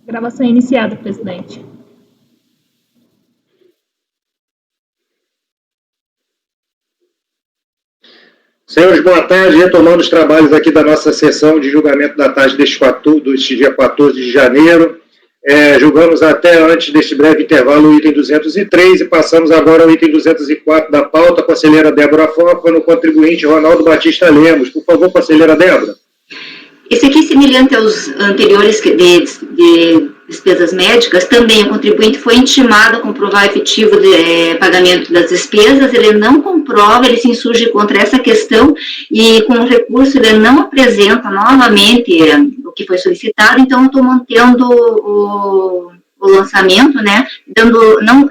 Gravação iniciada, presidente. Senhores, boa tarde. Retomando os trabalhos aqui da nossa sessão de julgamento da tarde deste dia 14 de janeiro. Julgamos até antes deste breve intervalo o item 203 e passamos agora ao item 204 da pauta. Conselheira Débora Fofa, no contribuinte Ronaldo Batista Lemos. Por favor, conselheira Débora. Esse aqui, semelhante aos anteriores de despesas médicas, também o contribuinte foi intimado a comprovar efetivo de pagamento das despesas, ele não comprova, ele se insurge contra essa questão e com o recurso ele não apresenta novamente o que foi solicitado, então eu estou mantendo o lançamento, né,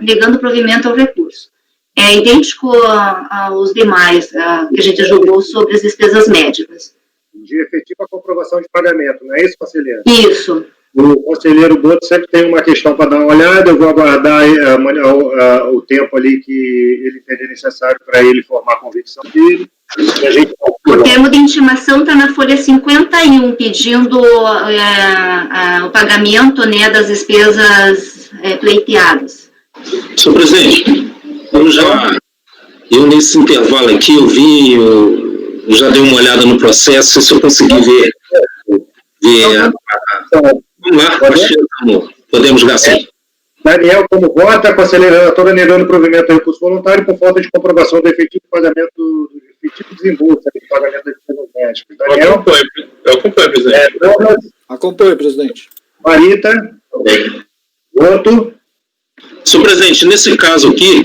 negando provimento ao recurso. É idêntico aos demais que a gente julgou sobre as despesas médicas. De efetiva comprovação de pagamento, não é isso, conselheiro? Isso. O conselheiro Boto sempre tem uma questão para dar uma olhada, eu vou aguardar o tempo ali que ele entender necessário para ele formar a convicção dele. O termo de intimação está na folha 51, pedindo o pagamento, né, das despesas pleiteadas. Senhor presidente, eu nesse intervalo aqui, eu já dei uma olhada no processo, se eu conseguir ver vamos lá, amor. Podemos dar sim. Daniel, como vota, a conselheira relatora negando provimento ao recurso voluntário por falta de comprovação do efetivo pagamento do efetivo desembolso do pagamento das despesas médicas. Daniel? Eu acompanho, presidente. Acompanho, presidente. Marita? Voto? Senhor presidente, nesse caso aqui,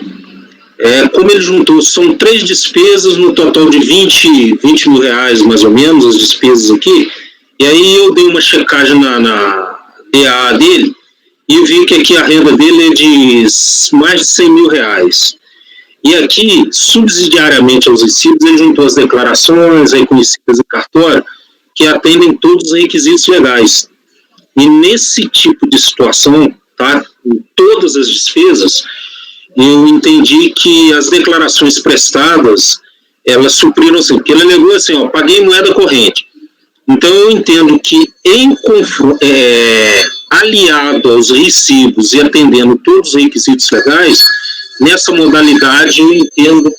como ele juntou, são 3 despesas no total de 20 mil reais, mais ou menos, as despesas aqui, e aí eu dei uma checagem na DAA dele, e eu vi que aqui a renda dele é de mais de 100 mil reais. E aqui, subsidiariamente aos recibos, ele juntou as declarações reconhecidas em cartório, que atendem todos os requisitos legais. E nesse tipo de situação, tá, em todas as despesas, eu entendi que as declarações prestadas, elas supriram assim, porque ele alegou assim, ó, paguei moeda corrente. Então eu entendo que aliado aos recibos e atendendo todos os requisitos legais, nessa modalidade eu entendo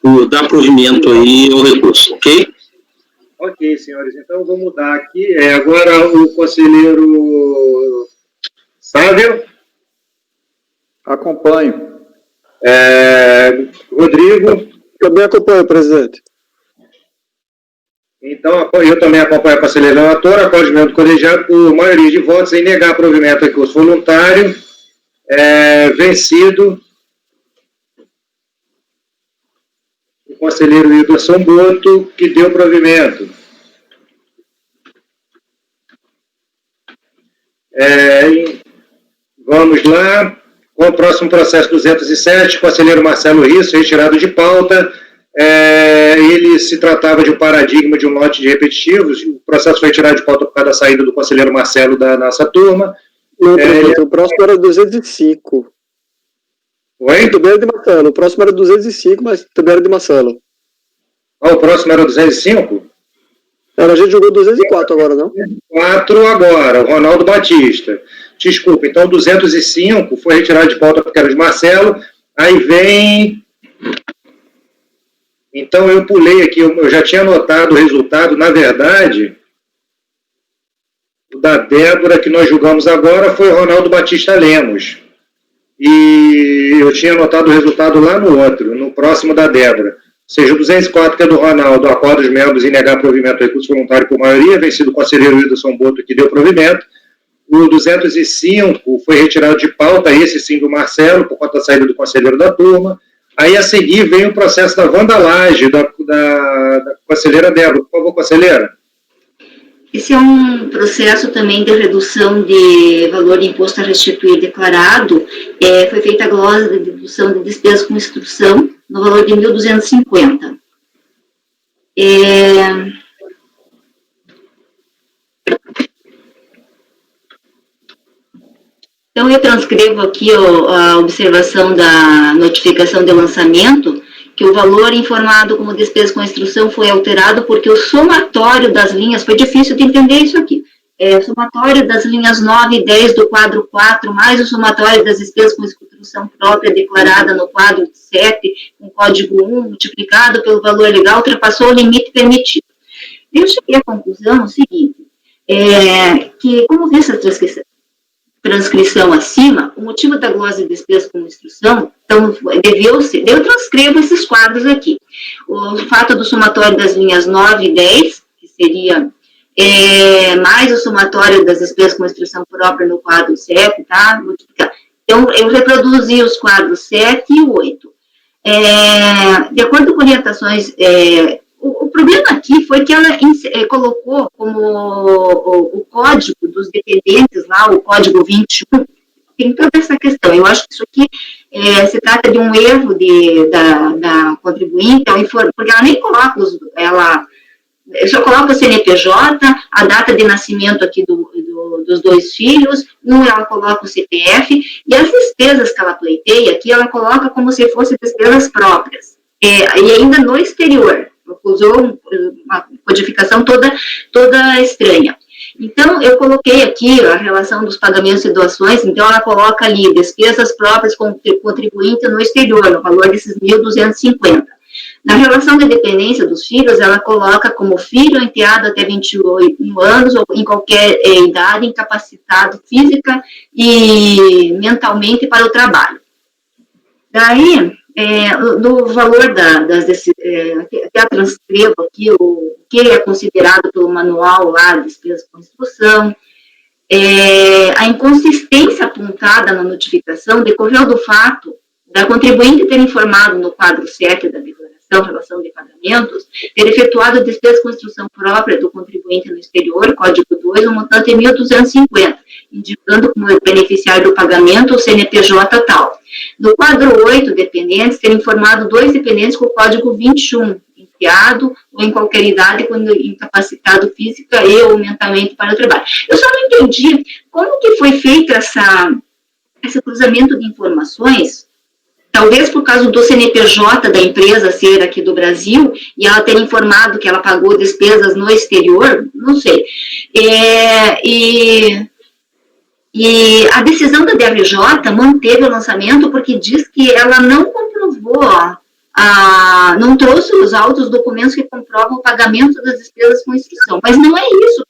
por dar provimento aí ao recurso, ok? Ok, senhores, então eu vou mudar aqui. Agora o conselheiro Sávio. Acompanho. Rodrigo. Também acompanho, presidente. Então, eu também acompanho a conselheira relatora, acompanhamento colegiado por maioria de votos em negar provimento ao recurso voluntário, vencido o conselheiro Wilderson Boto, que deu provimento. Vamos lá. Com o próximo processo 207, conselheiro Marcelo Risso, retirado de pauta. Ele se tratava de um paradigma de um lote de repetitivos. O processo foi retirado de pauta por causa da saída do conselheiro Marcelo da nossa turma. Não, o próximo era 205. Oi? Também era de Marcelo. O próximo era 205, mas também era de Marcelo. O próximo era 205? A gente jogou 204 agora, não? 4 agora, o Ronaldo Batista. Desculpa, então 205 foi retirado de pauta porque era de Marcelo. Aí vem... Então eu pulei aqui, eu já tinha anotado o resultado, na verdade, o da Débora que nós julgamos agora foi o Ronaldo Batista Lemos. E eu tinha anotado o resultado lá no outro, no próximo da Débora. Ou seja, o 204, que é do Ronaldo, acorda os membros em negar provimento ao recurso voluntário por maioria, vencido o conselheiro Wilderson Boto, que deu provimento. O 205 foi retirado de pauta, esse sim do Marcelo, por conta da saída do conselheiro da turma. Aí, a seguir, vem o processo da vandalagem da conselheira Débora. Por favor, conselheira. Esse é um processo também de redução de valor de imposto a restituir declarado. Foi feita a glosa de dedução de despesas com instrução no valor de 1.250. Então, eu transcrevo aqui a observação da notificação de lançamento, que o valor informado como despesa com instrução foi alterado porque o somatório das linhas, foi difícil de entender isso aqui, somatório das linhas 9 e 10 do quadro 4, mais o somatório das despesas com construção própria declarada no quadro 7, com código 1, multiplicado pelo valor legal, ultrapassou o limite permitido. Eu cheguei à conclusão seguinte, que, como vi essa transcrição acima, o motivo da glosa de despesa com instrução, então, eu transcrevo esses quadros aqui. O fato do somatório das linhas 9 e 10, que seria mais o somatório das despesas com instrução própria no quadro 7, tá? Então, eu reproduzi os quadros 7 e 8. De acordo com orientações, o problema aqui foi que ela colocou como o código dos dependentes lá, o código 21, tem toda essa questão. Eu acho que isso aqui se trata de um erro da contribuinte, porque ela nem coloca só coloca o CNPJ, a data de nascimento aqui dos dois filhos, ela coloca o CPF, e as despesas que ela pleiteia aqui, ela coloca como se fossem despesas próprias, e ainda no exterior, usou uma codificação toda estranha. Então, eu coloquei aqui a relação dos pagamentos e doações, então ela coloca ali despesas próprias com contribuinte no exterior, no valor desses 1.250. Na relação de dependência dos filhos, ela coloca como filho enteado até 28 anos, ou em qualquer idade, incapacitado física e mentalmente para o trabalho. Daí, do valor até transcrevo aqui o que é considerado pelo manual lá, despesas com instrução. A inconsistência apontada na notificação decorreu do fato da contribuinte ter informado no quadro 7 da declaração, relação de pagamentos, ter efetuado despesas com instrução própria do contribuinte no exterior, código 2, o montante é 1.250, indicando como beneficiário do pagamento o CNPJ tal. No quadro 8, dependentes, ter informado 2 dependentes com o código 21, enfiado ou em qualquer idade, quando incapacitado física e ou mentalmente para o trabalho. Eu só não entendi como que foi feito esse cruzamento de informações, talvez por causa do CNPJ da empresa ser aqui do Brasil, e ela ter informado que ela pagou despesas no exterior, não sei. E a decisão da DRJ manteve o lançamento porque diz que ela não comprovou, não trouxe os autos documentos que comprovam o pagamento das despesas com instrução. Mas não é isso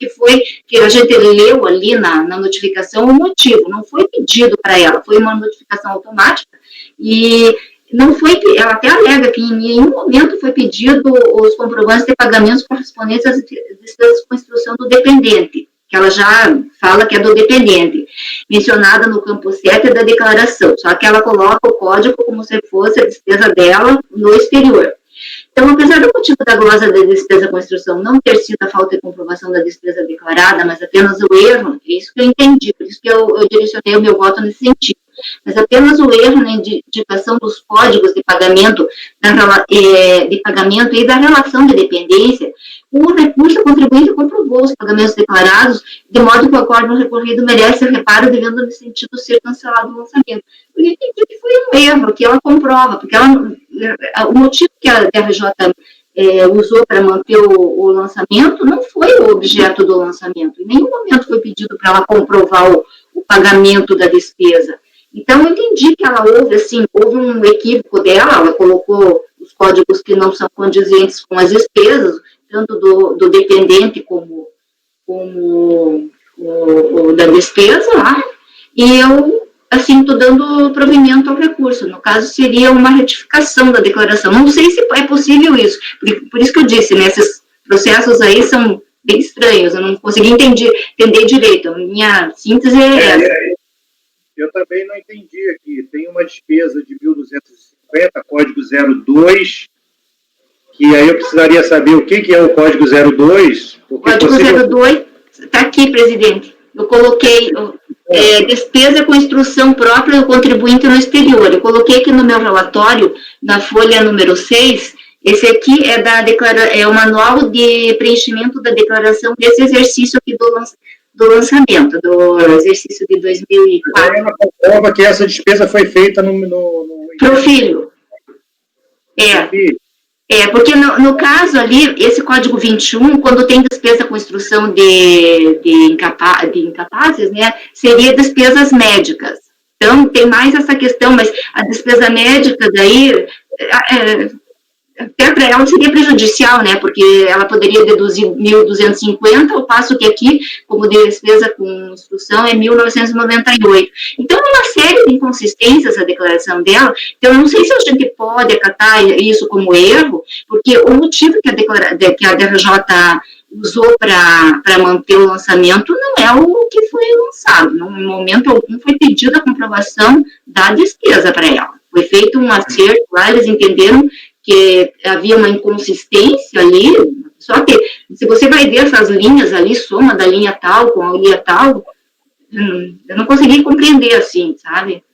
que a gente leu ali na notificação, o motivo. Não foi pedido para ela, foi uma notificação automática e não foi, ela até alega que em nenhum momento foi pedido os comprovantes de pagamentos correspondentes às despesas com instrução do dependente, que ela já fala que é do dependente, mencionada no campo 7 da declaração, só que ela coloca o código como se fosse a despesa dela no exterior. Então, apesar do motivo da glosa da despesa com instrução não ter sido a falta de comprovação da despesa declarada, mas apenas o erro, é isso que eu entendi, por isso que eu direcionei o meu voto nesse sentido, mas apenas o erro na indicação dos códigos de pagamento e da relação de dependência, o recurso a contribuinte comprovou os pagamentos declarados, de modo que o acórdão recorrido merece reparo, devendo, nesse sentido, ser cancelado o lançamento. Eu entendi que foi um erro, que ela comprova, porque o motivo que a DRJ usou para manter o lançamento não foi o objeto do lançamento. Em nenhum momento foi pedido para ela comprovar o pagamento da despesa. Então, eu entendi que houve um equívoco dela, ela colocou os códigos que não são condizentes com as despesas, tanto do dependente como o da despesa lá, e eu, estou dando provimento ao recurso. No caso, seria uma retificação da declaração. Não sei se é possível isso, por isso que eu disse, né, esses processos aí são bem estranhos, eu não consegui entender direito, a minha síntese é essa. Eu também não entendi aqui. Tem uma despesa de 1.250, código 02, que aí eu precisaria saber o que é o código 02. O código 02 está aqui, presidente. Eu coloquei despesa com instrução própria do contribuinte no exterior. Eu coloquei aqui no meu relatório, na folha número 6, esse aqui é o manual de preenchimento da declaração desse exercício aqui do lançamento, do exercício de 2004. Ela comprova que essa despesa foi feita no Pro filho. Porque no caso ali, esse código 21, quando tem despesa com instrução de incapazes, né, seria despesas médicas. Então, tem mais essa questão, mas a despesa médica daí, até para ela seria prejudicial, né, porque ela poderia deduzir 1.250, ao passo que aqui, como despesa com instrução, é 1.998. Então, é uma série de inconsistências a declaração dela. Então, eu não sei se a gente pode acatar isso como erro, porque o motivo que a DRJ usou para manter o lançamento não é o que foi lançado. No momento algum foi pedida a comprovação da despesa para ela. Foi feito um acerto lá, eles entenderam que havia uma inconsistência ali, só que se você vai ver essas linhas ali, soma da linha tal com a linha tal, eu não consegui compreender assim, sabe?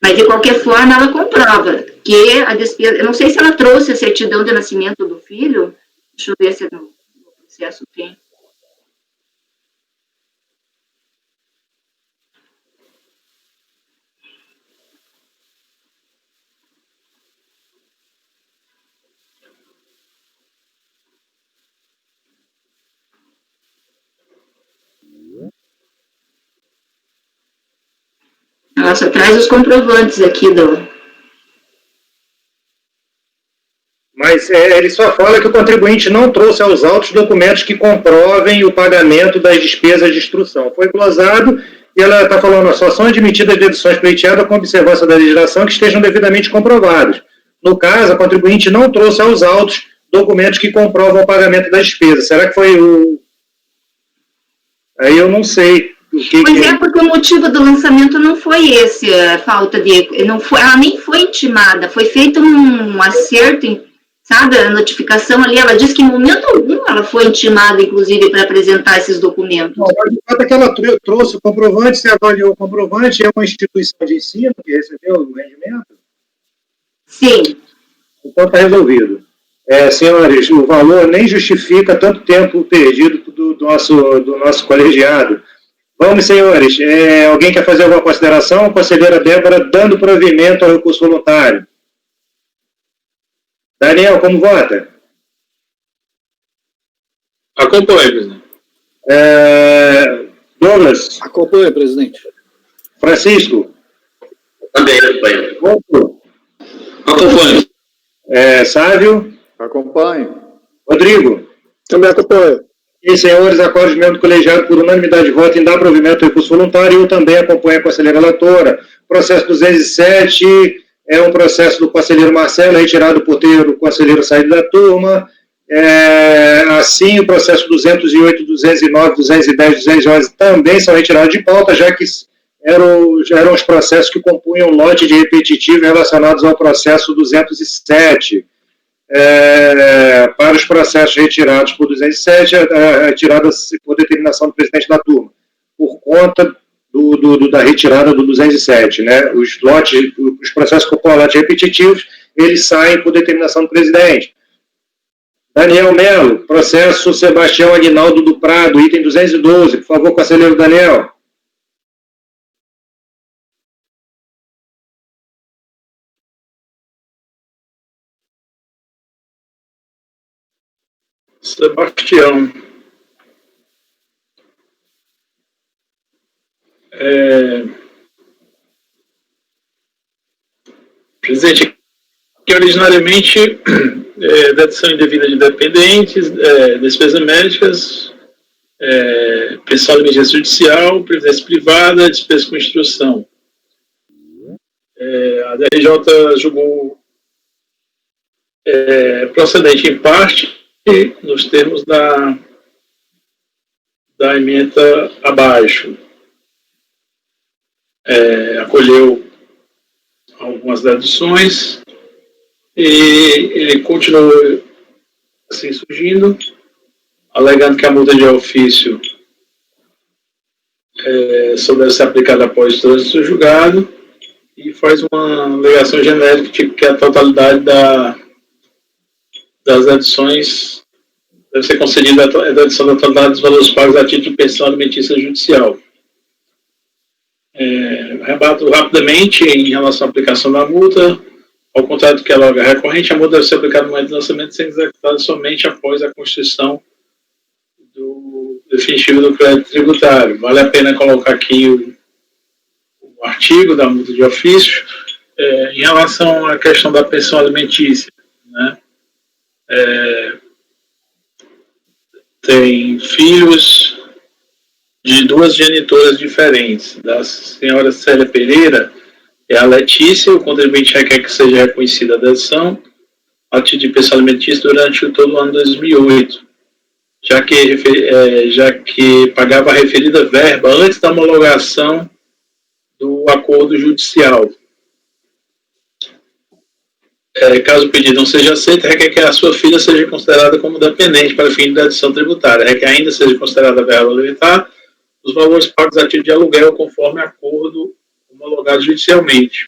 Mas, de qualquer forma, ela comprova que a despesa... Eu não sei se ela trouxe a certidão de nascimento do filho. Deixa eu ver se no processo tem. Ela só traz os comprovantes aqui do... Mas ele só fala que o contribuinte não trouxe aos autos documentos que comprovem o pagamento das despesas de instrução. Foi glosado e ela está falando, só são admitidas deduções pleiteadas com observância da legislação que estejam devidamente comprovadas. No caso, a contribuinte não trouxe aos autos documentos que comprovam o pagamento das despesas. Será que foi o... Aí eu não sei. Porque o motivo do lançamento não foi esse, a falta de... Não foi, ela nem foi intimada, foi feito um acerto, sabe, a notificação ali, ela disse que em momento algum ela foi intimada, inclusive, para apresentar esses documentos. Não, mas de fato é que ela trouxe o comprovante, você avaliou o comprovante, é uma instituição de ensino que recebeu o rendimento? Sim. Então está resolvido. Senhores, o valor nem justifica tanto tempo perdido do nosso colegiado. Vamos, senhores. Alguém quer fazer alguma consideração? Conselheira Débora, dando provimento ao recurso voluntário. Daniel, como vota? Acompanhe, presidente. Douglas? Acompanhe, presidente. Francisco? Também acompanho. Acompanho. Sávio? Acompanhe. Rodrigo? Também acompanho. E, senhores, acordo de membro do colegiado por unanimidade de voto em dar provimento ao recurso voluntário. Eu também acompanho a conselheira relatora. Processo 207 é um processo do conselheiro Marcelo, retirado por ter o conselheiro saído da turma. Assim, o processo 208, 209, 210, 211 também são retirados de pauta, já que eram os processos que compunham um lote de repetitivo relacionados ao processo 207. Para os processos retirados por 207, retirada por determinação do presidente da turma, por conta da retirada do 207, né? Os processos que compõem lotes repetitivos, eles saem por determinação do presidente. Daniel Melo, processo Sebastião Aguinaldo do Prado, item 212, por favor, conselheiro Daniel. Sebastião. Presidente, que originariamente dedução indevida de dependentes, despesas médicas, pensão de emergência judicial, previdência privada, despesa com instrução. A DRJ julgou procedente em parte nos termos da ementa abaixo. Acolheu algumas deduções e ele continuou assim surgindo, alegando que a multa de ofício só deve ser aplicada após o trânsito julgado, e faz uma alegação genérica que a totalidade das deduções deve ser concedida a dedução da totalidade dos valores pagos a título de pensão alimentícia judicial. Rebato rapidamente em relação à aplicação da multa. Ao contrário do que a loga recorrente, a multa deve ser aplicada no momento do lançamento sem executada somente após a constituição do definitivo do crédito tributário. Vale a pena colocar aqui o artigo da multa de ofício em relação à questão da pensão alimentícia, né? Tem filhos de duas genitoras diferentes. Da senhora Célia Pereira é a Letícia, o contribuinte requer que seja reconhecida a dedução a título de pensão alimentícia durante todo o ano 2008, já que pagava a referida verba antes da homologação do acordo judicial. Caso o pedido não seja aceito, requer que a sua filha seja considerada como dependente para fim de dedução tributária, requer ainda seja considerada verba alimentar os valores pagos a título de aluguel conforme acordo homologado judicialmente.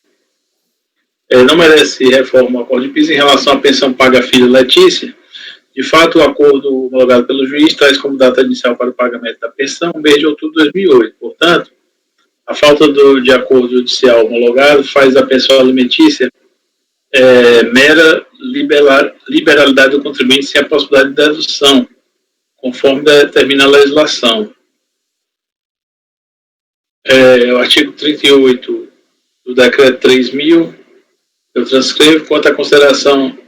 Não merece reforma o acordo de piso em relação à pensão paga à filha Letícia. De fato, o acordo homologado pelo juiz traz como data inicial para o pagamento da pensão o mês de outubro de 2008. Portanto, a falta de acordo judicial homologado faz da pensão alimentícia mera liberalidade do contribuinte sem a possibilidade de dedução, conforme determina a legislação. O artigo 38 do decreto 3.000, eu transcrevo quanto à consideração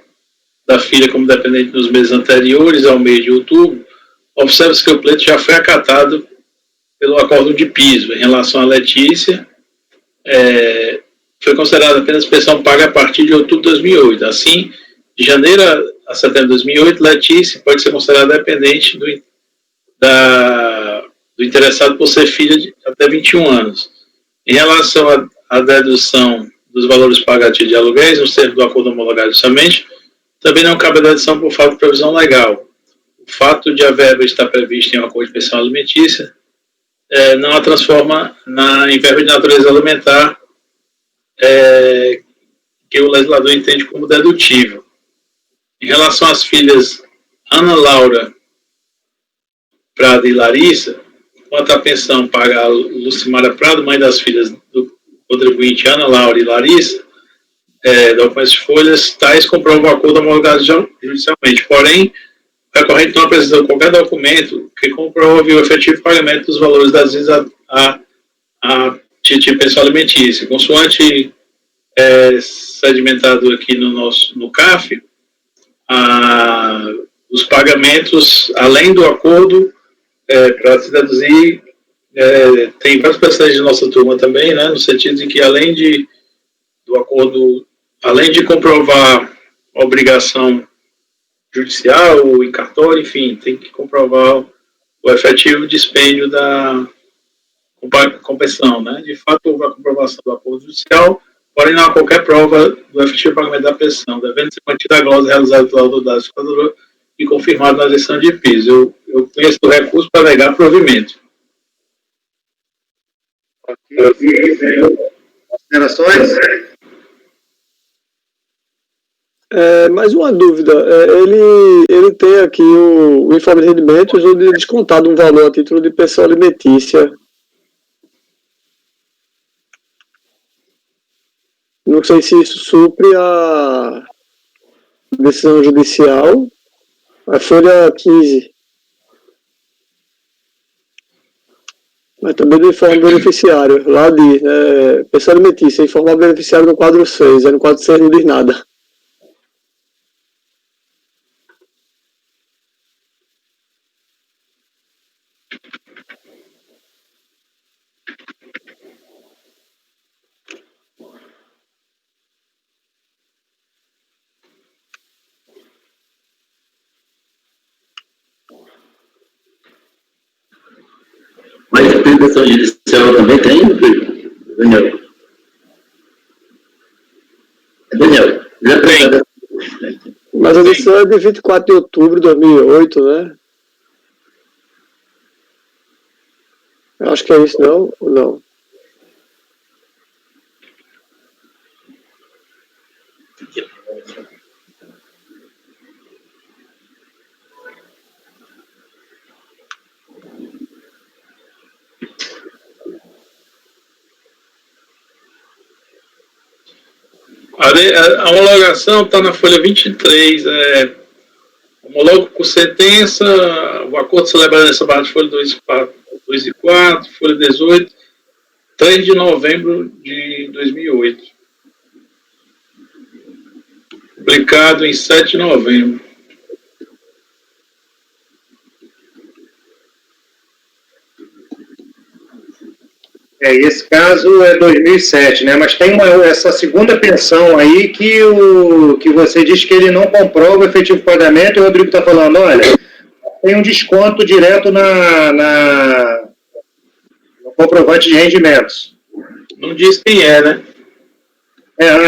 da filha como dependente nos meses anteriores ao mês de outubro, observa-se que o pleito já foi acatado pelo acordo de piso. Em relação à Letícia, foi considerada apenas pensão paga a partir de outubro de 2008. Assim, de janeiro a setembro de 2008, Letícia pode ser considerada dependente do interessado por ser filha de até 21 anos. Em relação à dedução dos valores pagos a título de aluguéis, no termo do acordo homologado justamente, também não cabe a dedução por falta de previsão legal. O fato de a verba estar prevista em um acordo de pensão alimentícia não a transforma em verba de natureza alimentar que o legislador entende como dedutível. Em relação às filhas Ana Laura Prado e Larissa, quanto à pensão paga a Lucimara Prado, mãe das filhas do contribuinte Ana Laura e Larissa, documentos de folhas, tais comprovam o acordo homologado judicialmente. Porém, o recorrente não apresentou qualquer documento que comprove o efetivo pagamento dos valores das dívidas a título de pensão alimentícia. Consoante sedimentado aqui no CAF, os pagamentos, além do acordo, para se deduzir, tem vários precedentes de nossa turma também, né, no sentido de que além do acordo, além de comprovar a obrigação judicial, em cartório, enfim, tem que comprovar o efetivo dispêndio da compensação, né? De fato, houve a comprovação do acordo judicial, porém não há qualquer prova do efetivo pagamento da pensão, devendo ser mantida a glosa realizada pelo autor da fiscalizadora e confirmado na decisão de piso. Eu conheço o recurso para negar provimento. Considerações? Mais uma dúvida. Ele tem aqui o informe de rendimentos onde é descontado um valor a título de pensão alimentícia. Não sei se isso supre a decisão judicial. A folha 15. Mas também do informe beneficiário. Lá diz, pensão alimentícia, informar o beneficiário no quadro 6. No quadro 6 não diz nada. Mas a pensão judicial também tem, Daniel? Daniel, já tem. Mas a decisão é de 24 de outubro de 2008, né? Eu acho que é isso, não? Ou não? A homologação está na folha 23, homologo por sentença, o acordo celebrado nessa base de folha 2 e 4, folha 18, 3 de novembro de 2008. Publicado em 7 de novembro. Esse caso é 2007, né? Mas tem essa segunda pensão aí que você diz que ele não comprova o efetivo pagamento e o Rodrigo está falando, olha, tem um desconto direto no comprovante de rendimentos. Não diz quem é, né?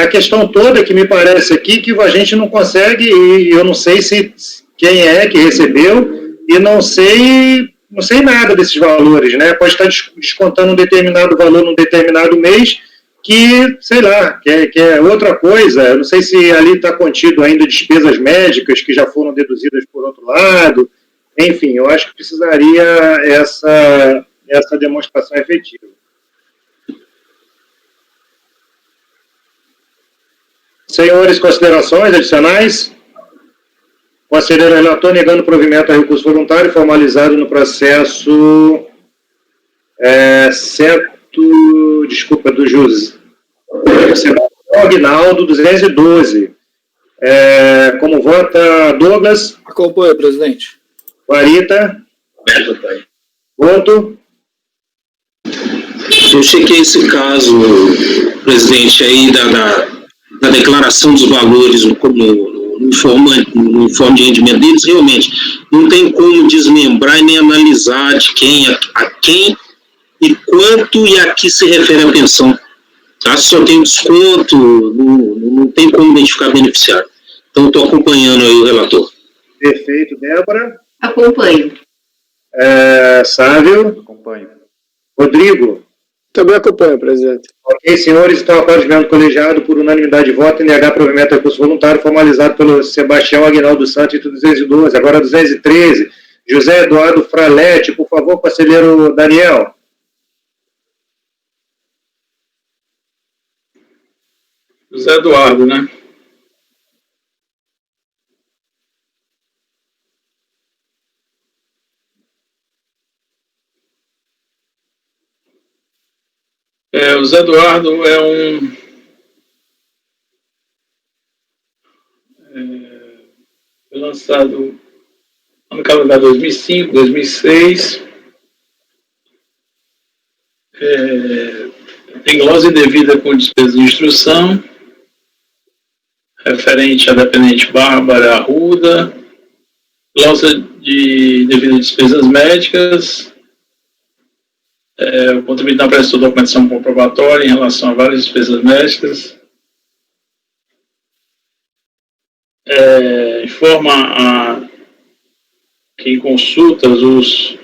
A questão toda que me parece aqui que a gente não consegue, e eu não sei quem é que recebeu, e não sei nada desses valores, né? Pode estar descontando um determinado valor num determinado mês, que, sei lá, que é outra coisa. Eu não sei se ali está contido ainda despesas médicas que já foram deduzidas por outro lado. Enfim, eu acho que precisaria essa demonstração efetiva. Senhores, considerações adicionais? Conselheiro relator negando provimento a recurso voluntário formalizado no processo do José Aguinaldo 212. Como vota Douglas? Acompanho, presidente. Guarita? Voto? Eu chequei esse caso, presidente, aí da declaração dos valores no informe de rendimento deles, realmente não tem como desmembrar e nem analisar de quem, a quem e quanto e a que se refere a pensão. Tá? Se só tem desconto, não tem como identificar beneficiário. Então, estou acompanhando aí o relator. Perfeito. Débora? Acompanho. Sávio? Acompanho. Rodrigo? Também acompanho, presidente. Ok, senhores, então acordo de membro colegiado por unanimidade de voto, negar provimento a recurso voluntário formalizado pelo Sebastião Aguinaldo Santos, item 212, agora 213. José Eduardo Fralete, por favor, conselheiro Daniel. José Eduardo, né? O Zé Eduardo foi lançado no calendário 2005, 2006. Tem glosa devida com despesa de instrução, referente à dependente Bárbara Arruda, glosa de devida a despesas médicas. O contribuinte não prestou documentação comprobatória em relação a várias despesas médicas. Informa que em consultas os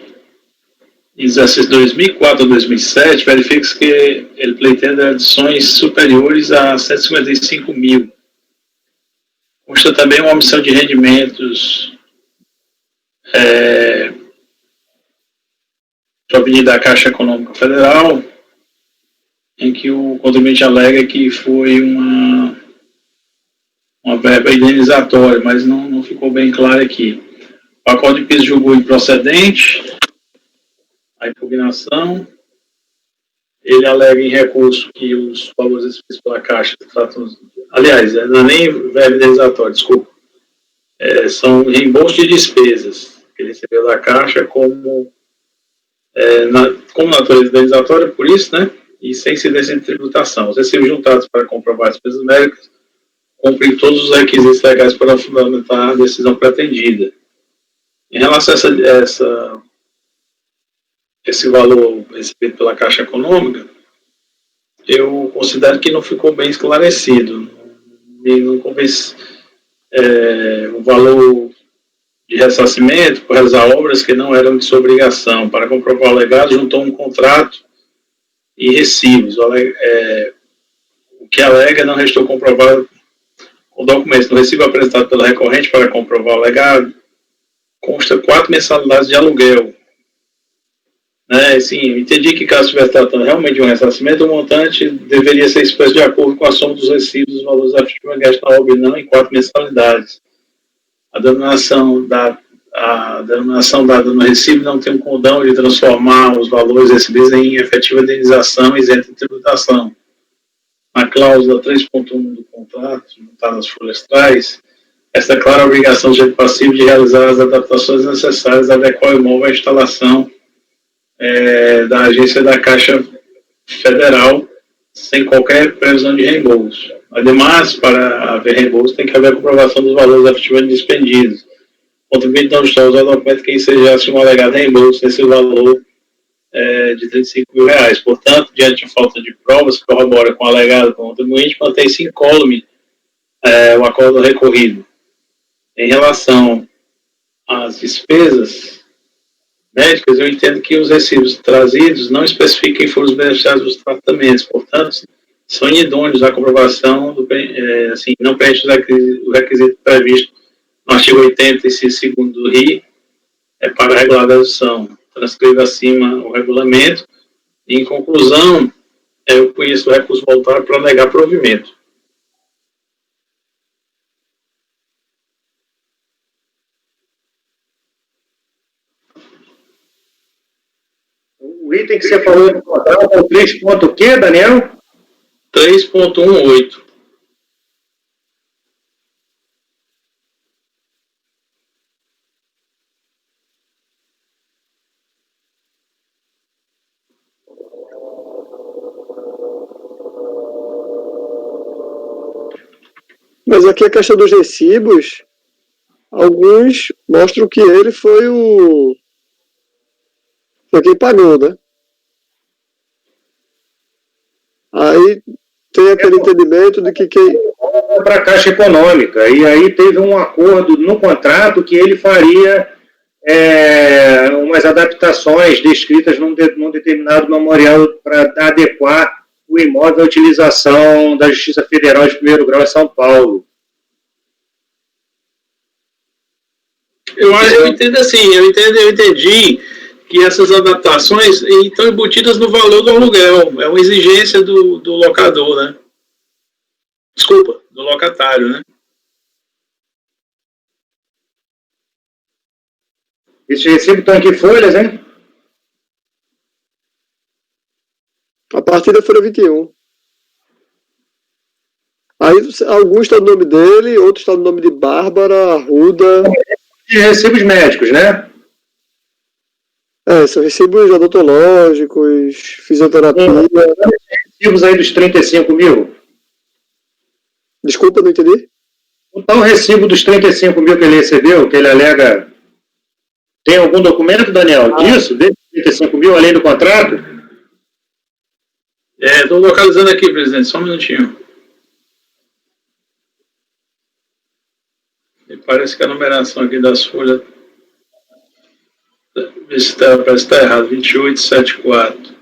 exercícios 2004 a 2007, verifica-se que ele pleiteia adições superiores a 155 mil. Consta também uma omissão de rendimentos proveniente da Caixa Econômica Federal, em que o contribuinte alega que foi uma verba indenizatória, mas não ficou bem claro aqui. O acordo de piso julgou improcedente a impugnação. Ele alega em recurso que os valores recebidos pela Caixa tratam, aliás, não é nem verba indenizatória, desculpa, são reembolsos de despesas que ele recebeu da Caixa como natureza indenizatória, por isso, né, e sem incidência de tributação. Os recibos juntados para comprovar as despesas médicas cumprem todos os requisitos legais para fundamentar a decisão pretendida. Em relação a esse valor recebido pela Caixa Econômica, eu considero que não ficou bem esclarecido. Não convence o valor de ressarcimento por realizar obras que não eram de sua obrigação. Para comprovar o legado, juntou um contrato e recibos. O que alega não restou comprovado com documentos. No recibo apresentado pela recorrente para comprovar o legado, consta 4 mensalidades de aluguel. né, sim, entendi que caso estivesse tratando realmente de um ressarcimento, o montante deveria ser expresso de acordo com a soma dos recibos dos valores efetivamente na obra e não em 4 mensalidades. A denominação dada no recibo não tem um condão de transformar os valores recebidos em efetiva indenização isenta de tributação. Na cláusula 3.1 do contrato, está nas folhas atrás, esta clara obrigação do sujeito passivo de realizar as adaptações necessárias a adequar o imóvel à instalação da agência da Caixa Federal, sem qualquer previsão de reembolso. Ademais, para haver reembolso, tem que haver a comprovação dos valores efetivamente dispendidos. O contribuinte não está usando documento que ensejasse um alegado reembolso nesse valor de R$35 mil. Portanto, diante de falta de provas que corrobora com o alegado contribuinte, mantém-se incólume o acordo recorrido. Em relação às despesas médicas, eu entendo que os recibos trazidos não especificam quem foram os beneficiários dos tratamentos, portanto, são idôneos à comprovação, não preenche o requisito previsto no artigo 80, inciso 2º do RI, para a regularização. Transcreva acima o regulamento. E, em conclusão, eu conheço o recurso voluntário para negar provimento. O item que você falou no contrato é o 3 ponto o quê, Daniel? 3.18. Mas aqui a questão dos recibos, alguns mostram que ele foi quem pagou, né? Aí tem aquele entendimento de que quem... Para a Caixa Econômica, e aí teve um acordo no contrato que ele faria umas adaptações descritas num determinado memorial para adequar o imóvel à utilização da Justiça Federal de primeiro grau em São Paulo. Eu entendo assim, eu entendi que essas adaptações estão embutidas no valor do aluguel, é uma exigência do locador, né? Desculpa, do locatário, né? Esses recibos estão em que folhas, hein? A partir da folha 21. Aí alguns estão no nome dele, outros estão no nome de Bárbara, Arruda. De recibos médicos, né? São recibos odontológicos, fisioterapia. Recibos aí dos 35 mil. Desculpa, não entendi. O tal recibo dos 35 mil que ele recebeu, que ele alega... Tem algum documento, Daniel, disso? Desses 35 mil, além do contrato? Estou localizando aqui, presidente, só um minutinho. Me parece que a numeração aqui das folhas... Parece que está errado, 2874.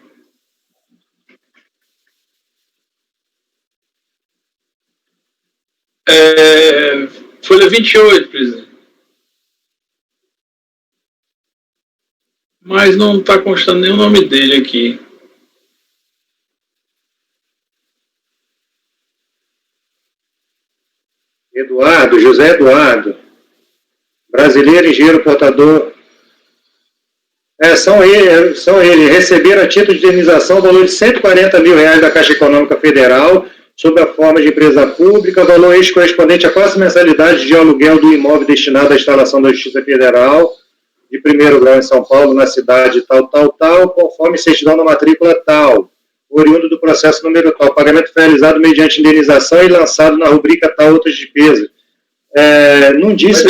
Folha 28, presidente. Mas não está constando nem o nome dele aqui. Eduardo, José Eduardo. Brasileiro, engenheiro portador. São eles. Receberam a título de indenização o valor de R$140 mil da Caixa Econômica Federal, sob a forma de empresa pública, valor ex-correspondente à quase mensalidade de aluguel do imóvel destinado à instalação da Justiça Federal, de primeiro grau em São Paulo, na cidade tal, conforme certidão da matrícula tal, oriundo do processo número tal. O pagamento foi realizado mediante indenização e lançado na rubrica tal, outras despesas. Não disse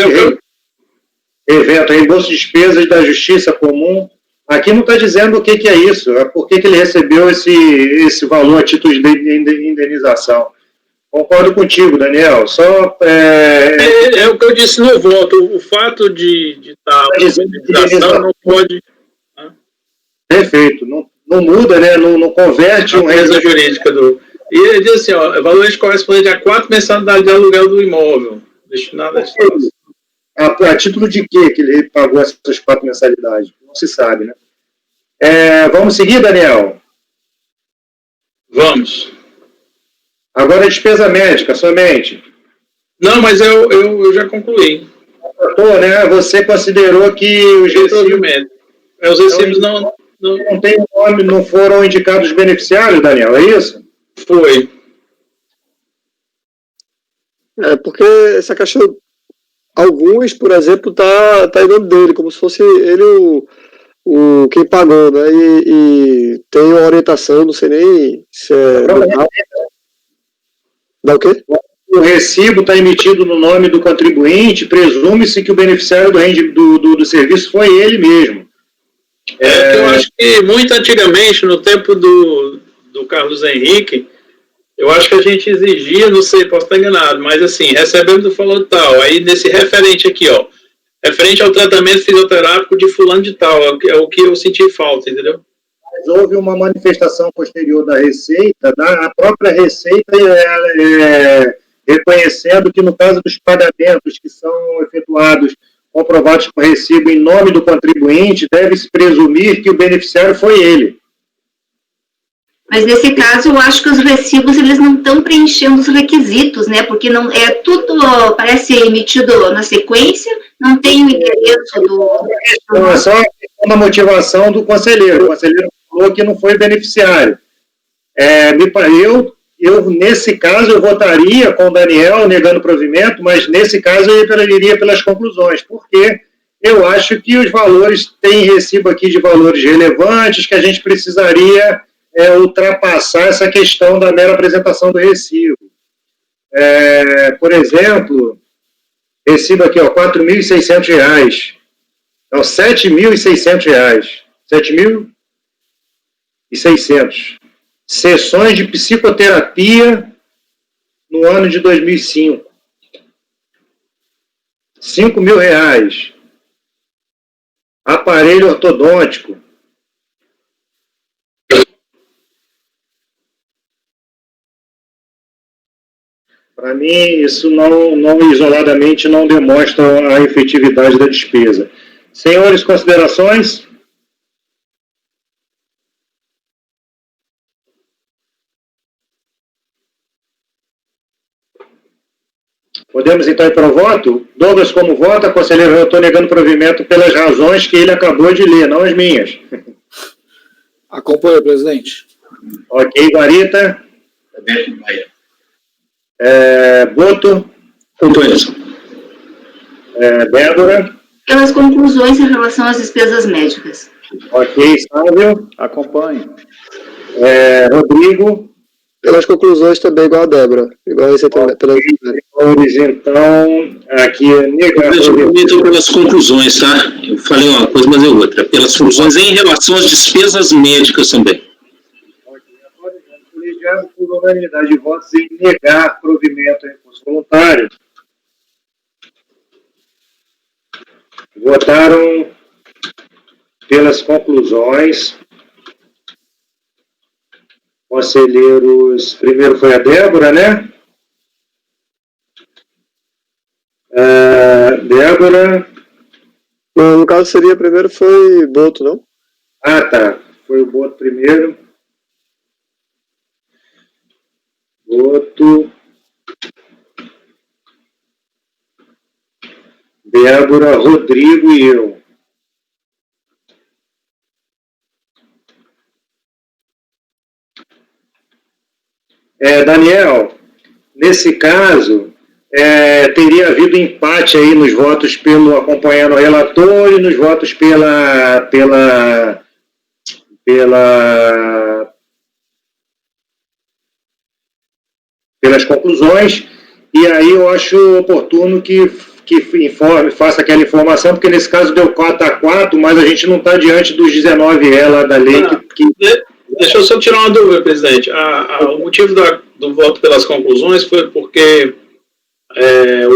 evento, reembolso de despesas da Justiça Comum. Aqui não está dizendo o que é isso, por que ele recebeu esse valor a título de indenização. Concordo contigo, Daniel. Só é o que eu disse no voto. O fato de estar indenização não pode. Perfeito. Não muda, né? Não converte uma empresa jurídica do. E ele diz assim, valor correspondente a 4 mensalidades de aluguel do imóvel destinado a instalação. A título de quê que ele pagou essas 4 mensalidades? Não se sabe, né? Vamos seguir, Daniel? Vamos. Agora a despesa médica, somente. Não, mas eu já concluí. Né? Você considerou que os recibos... Os recibos não tem nome, não foram indicados os beneficiários, Daniel, é isso? Foi. Porque essa questão, alguns, por exemplo, tá em nome dele, como se fosse ele o quem pagou, né? E tem uma orientação, não sei nem se é... Dá o quê? O recibo está emitido no nome do contribuinte, presume-se que o beneficiário do serviço foi ele mesmo. Eu acho que muito antigamente, no tempo do Carlos Henrique, eu acho que a gente exigia, não sei, posso estar enganado, mas assim, recebemos do fulano de tal, aí nesse referente aqui, ó, referente ao tratamento fisioterápico de fulano de tal, é o que eu senti falta, entendeu? Mas houve uma manifestação posterior da Receita, a própria Receita reconhecendo que no caso dos pagamentos que são efetuados, comprovados com recibo em nome do contribuinte, deve-se presumir que o beneficiário foi ele. Mas nesse caso, eu acho que os recibos, eles não estão preenchendo os requisitos, né? Porque não é tudo, parece emitido na sequência, não tem o endereço do... Não, é só a questão da motivação do conselheiro. O conselheiro falou que não foi beneficiário. Eu, nesse caso, eu votaria com o Daniel negando provimento, mas nesse caso eu iria pelas conclusões, porque eu acho que os valores, tem recibo aqui de valores relevantes, que a gente precisaria ultrapassar essa questão da mera apresentação do recibo. Por exemplo, recibo aqui, ó, R$ 4.600. Então, R$ 7.600. R$ 7.600. Sessões de psicoterapia no ano de 2005. R$ 5.000. Aparelho ortodôntico. Para mim, isso não isoladamente não demonstra a efetividade da despesa. Senhores, considerações? Podemos então ir para o voto? Douglas, como vota, conselheiro, eu estou negando provimento pelas razões que ele acabou de ler, não as minhas. Acompanha, presidente. Ok, Guarita. Boto. Acompanha. Débora. Pelas conclusões em relação às despesas médicas. Ok, Sávio. Acompanhe. Rodrigo. Pelas conclusões também, igual a Débora. Igual a Receita. Então, aqui é negar. Eu pelas conclusões, tá? Eu falei uma coisa, mas é outra. Pelas conclusões em relação às despesas médicas também. Colegiado por unanimidade de votos em negar provimento a recurso voluntário. Votaram pelas conclusões. Conselheiros, primeiro foi a Débora, né? Débora. No caso seria primeiro foi Boto, não? Ah, tá. Foi o Boto primeiro. Boto. Débora, Rodrigo e eu. Daniel, nesse caso, teria havido empate aí nos votos acompanhando o relator e nos votos pelas conclusões, e aí eu acho oportuno que faça aquela informação, porque nesse caso deu 4-4, mas a gente não está diante dos 19 lá da lei Deixa eu só tirar uma dúvida, presidente. O motivo do voto pelas conclusões foi porque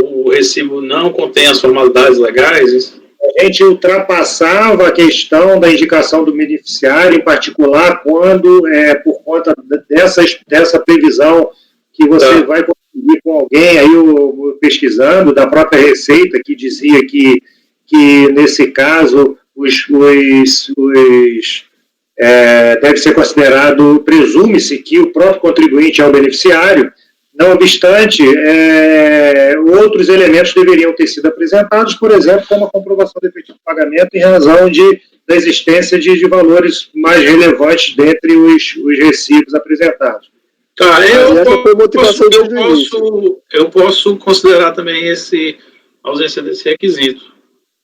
o recibo não contém as formalidades legais? A gente ultrapassava a questão da indicação do beneficiário, em particular quando, por conta dessa previsão que você vai conseguir com alguém, aí eu pesquisando, da própria Receita, que dizia que nesse caso, deve ser considerado, presume-se que o próprio contribuinte é o beneficiário. Não obstante, outros elementos deveriam ter sido apresentados, por exemplo, como a comprovação do efetivo de pagamento em razão da existência de valores mais relevantes dentre os recibos apresentados. Tá, eu posso considerar também a ausência desse requisito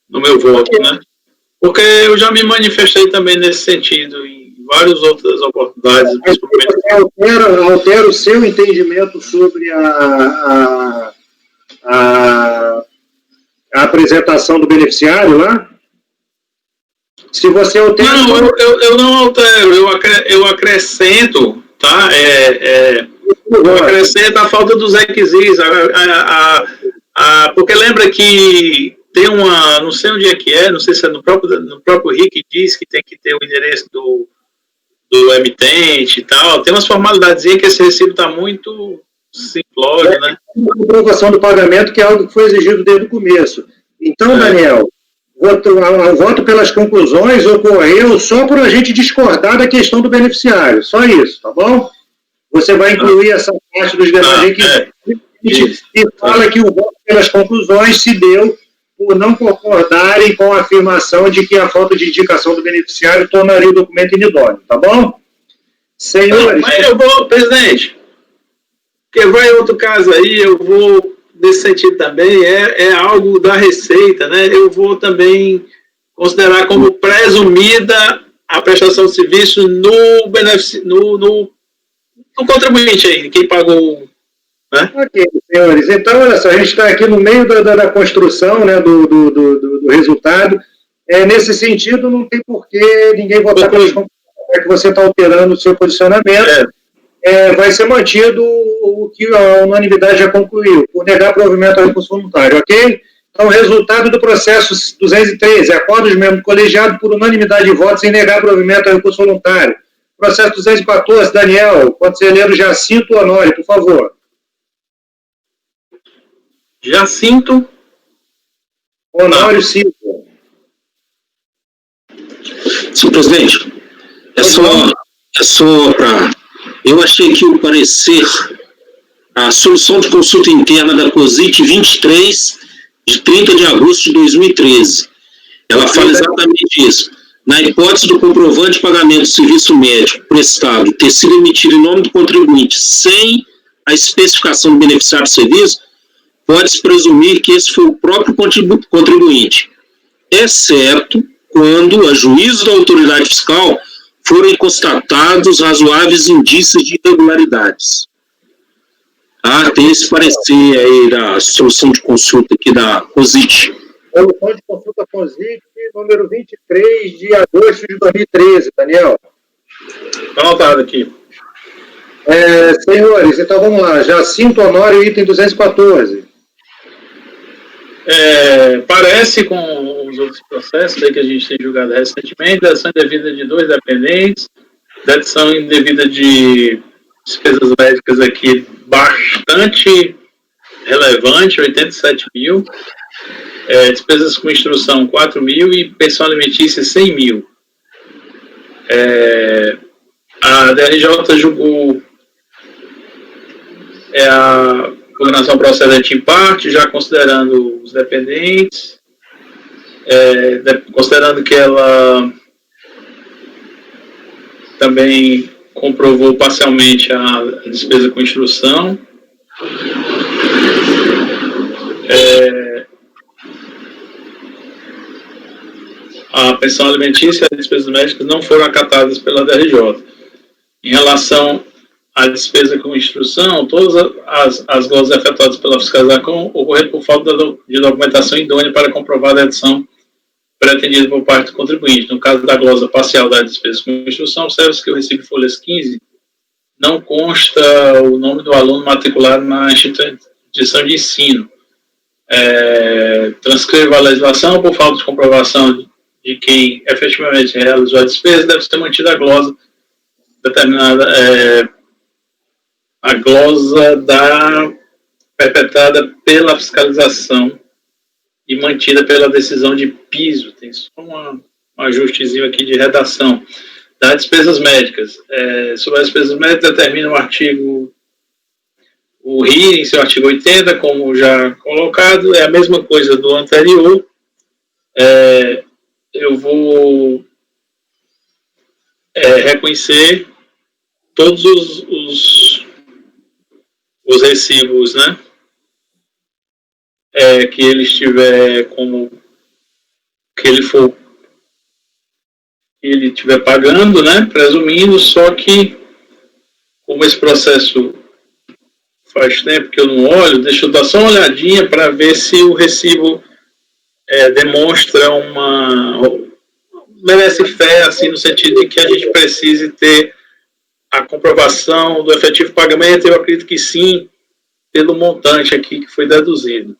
no meu voto, né? Porque eu já me manifestei também nesse sentido em várias outras oportunidades. Principalmente... Você altera o seu entendimento sobre a apresentação do beneficiário lá? Se você altera... Não, eu não altero, eu acrescento, tá? Eu acrescento a falta dos requisitos, porque lembra que tem uma, não sei onde é que não sei se é no próprio RIC, diz que tem que ter o endereço do emitente e tal, tem umas formalidades que esse recibo está muito simplório, né? A comprovação do pagamento, que é algo que foi exigido desde o começo. Então, Daniel, o voto pelas conclusões ocorreu só por a gente discordar da questão do beneficiário, só isso, tá bom? Você vai incluir essa parte dos demais requisitos e fala que o voto pelas conclusões se deu por não concordarem com a afirmação de que a falta de indicação do beneficiário tornaria o documento inidôneo, tá bom? Senhores... Mas eu vou, presidente, porque vai outro caso aí, eu vou, nesse sentido também, é algo da Receita, né? Eu vou também considerar como presumida a prestação de serviço no contribuinte aí, quem pagou... Né? Ok, senhores. Então, olha só, a gente está aqui no meio da construção, né, do resultado. Nesse sentido, não tem por que ninguém votar pelas conclusões, que você está alterando o seu posicionamento. Vai ser mantido o que a unanimidade já concluiu, por negar provimento ao recurso voluntário, ok? Então, o resultado do processo 213, acordo dos membros colegiados por unanimidade de votos em negar provimento ao recurso voluntário. Processo 214, Daniel, conselheiro Jacinto Honório, por favor. Jacinto Honório Silva. Senhor presidente, é só para... Eu achei que o parecer, a solução de consulta interna da COSIT 23, de 30 de agosto de 2013, ela fala exatamente isso. Na hipótese do comprovante de pagamento do serviço médico prestado ter sido emitido em nome do contribuinte sem a especificação do beneficiário do serviço, pode-se presumir que esse foi o próprio contribuinte, exceto quando, a juízo da autoridade fiscal, forem constatados razoáveis indícios de irregularidades. Tem esse parecer aí da solução de consulta aqui da COSIT. Solução de consulta COSIT, número 23 de agosto de 2013, Daniel. Está anotado aqui. Senhores, então vamos lá. Jacinto Honório, item 214. Parece com os outros processos aí que a gente tem julgado recentemente, dedução indevida de 2 dependentes, dedução indevida de despesas médicas aqui bastante relevante, 87 mil, despesas com instrução 4 mil e pensão alimentícia 100 mil. A DRJ julgou a condenação procedente em parte, já considerando os dependentes, considerando que ela também comprovou parcialmente a despesa com instrução. A pensão alimentícia e as despesas médicas não foram acatadas pela DRJ. Em relação à despesa com instrução, todas as glosas efetuadas pela fiscalização ocorreram por falta de documentação idônea para comprovar a dedução pretendida por parte do contribuinte. No caso da glosa parcial das despesas com instrução, observa-se que o recibo de folhas 15 não consta o nome do aluno matriculado na instituição de ensino. Transcreva a legislação por falta de comprovação de quem efetivamente realizou a despesa, deve ser mantida a glosa determinada, a glosa perpetrada pela fiscalização e mantida pela decisão de piso. Tem só um ajustezinho aqui de redação. das despesas médicas. Sobre as despesas médicas, determina o artigo, o RI, em seu artigo 80, como já colocado, é a mesma coisa do anterior. Eu vou reconhecer todos os recibos, né, que ele estiver como que ele for ele estiver pagando, né, presumindo, só que como esse processo faz tempo que eu não olho, deixa eu dar só uma olhadinha para ver se o recibo demonstra merece fé, assim, no sentido de que a gente precise ter a comprovação do efetivo pagamento. Eu acredito que sim, pelo montante aqui que foi deduzido.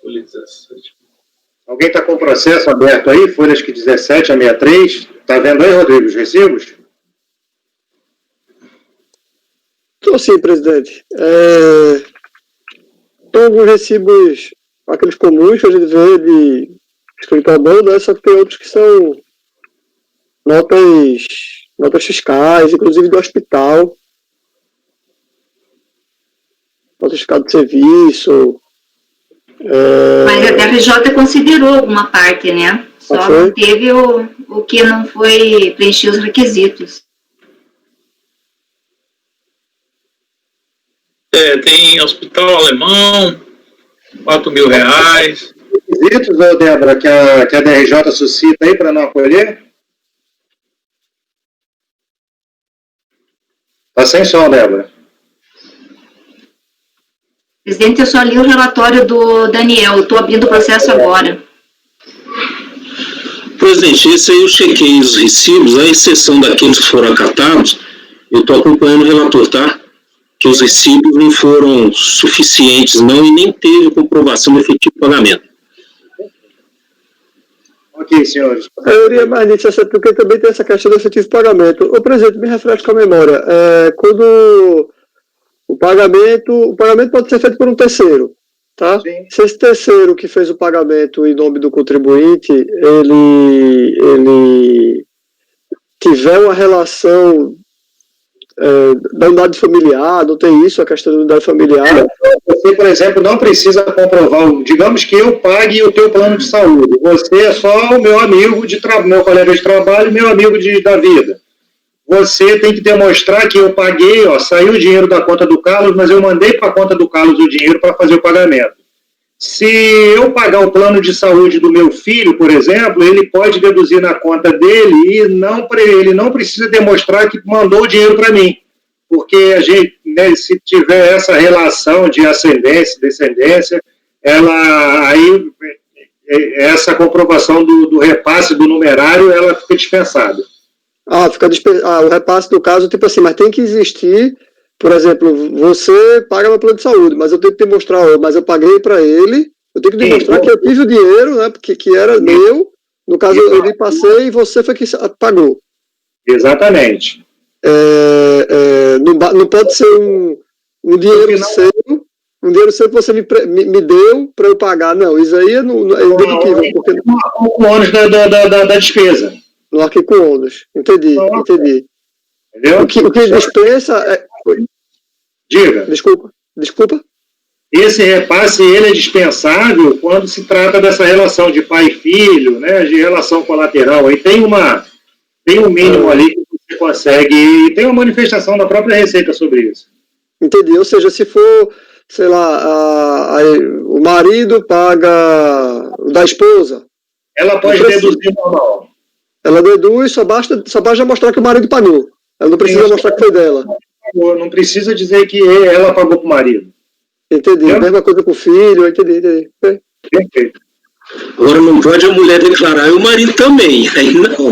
Folha 17. Alguém está com o processo aberto aí, folhas que 17 a 63? Está vendo aí, Rodrigo, os recibos? Estou sim, presidente. Tem alguns recibos, aqueles comuns que a gente vê de escritório, né? Só que tem outros que são notas fiscais, inclusive do hospital, notas fiscais de serviço. Mas a DRJ considerou alguma parte, né? Só não teve o que não foi preencher os requisitos. Tem hospital alemão, R$4.000. Requisitos, Débora, que a DRJ suscita aí para não acolher? Está sem som, Débora. Presidente, eu só li o relatório do Daniel, eu estou abrindo o processo agora. Presidente, esse aí eu chequei os recibos, à exceção daqueles que foram acatados, eu estou acompanhando o relator, tá? Que os recibos não foram suficientes, não, e nem teve comprovação do efetivo pagamento. Ok, senhores. Eu iria mais nisso, porque também tem essa questão do efetivo pagamento. Ô, presidente, me refresca a memória. Quando o pagamento pode ser feito por um terceiro, tá? Sim. Se esse terceiro que fez o pagamento em nome do contribuinte, ele tiver uma relação da unidade familiar, não tem isso, a questão da unidade familiar. Você, por exemplo, não precisa comprovar, digamos que eu pague o teu plano de saúde, você é só o meu amigo, meu colega de trabalho, meu amigo da vida. Você tem que demonstrar que eu paguei, saiu o dinheiro da conta do Carlos, mas eu mandei para a conta do Carlos o dinheiro para fazer o pagamento. Se eu pagar o plano de saúde do meu filho, por exemplo, ele pode deduzir na conta dele e ele não precisa demonstrar que mandou o dinheiro para mim. Porque a gente, né, se tiver essa relação de ascendência e descendência, aí essa comprovação do repasse do numerário, ela fica dispensada. O repasse do caso, tipo assim, mas tem que existir, por exemplo, você paga meu plano de saúde, mas eu tenho que demonstrar, mas eu paguei para ele, eu tenho que demonstrar que eu tive o dinheiro, né, que era meu, no caso eu lhe passei e você foi que pagou. Exatamente. Não pode ser um dinheiro seu, que você me deu para eu pagar, não, isso aí é indedutível. Porque o ônus da despesa. No arquivo com ônus, entendi. Entendeu? O que dispensa Diga. Desculpa. Esse repasse, ele é dispensável quando se trata dessa relação de pai e filho, né, de relação colateral. Aí tem um mínimo ali que você consegue, e tem uma manifestação da própria Receita sobre isso. Entendi, ou seja, se for, sei lá, o marido paga da esposa. Ela pode deduzir normal. Ela deduz, só basta já mostrar que o marido pagou. Ela não precisa mostrar que foi dela. Não precisa dizer que ela pagou para o marido. Entendi. A mesma coisa com o filho, entendi. Perfeito. Agora não pode a mulher declarar e o marido também. Aí não.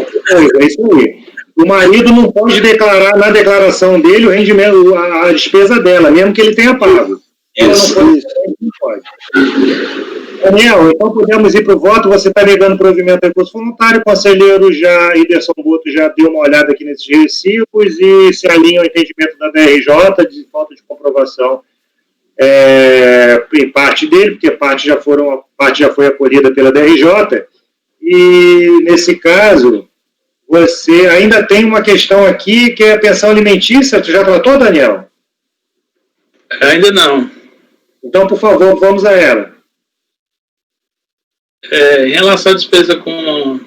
É isso aí. O marido não pode declarar na declaração dele o rendimento, a despesa dela, mesmo que ele tenha pago. Ela não pode. Daniel, então podemos ir para o voto. Você está negando o provimento do recurso voluntário. O conselheiro Iderson Boto já deu uma olhada aqui nesses recibos e se alinha ao entendimento da DRJ de falta de comprovação em parte dele, porque parte já foi acolhida pela DRJ. E, nesse caso, você ainda tem uma questão aqui que é a pensão alimentícia. Tu já tratou, Daniel? Ainda não. Então, por favor, vamos a ela. Em relação à despesa com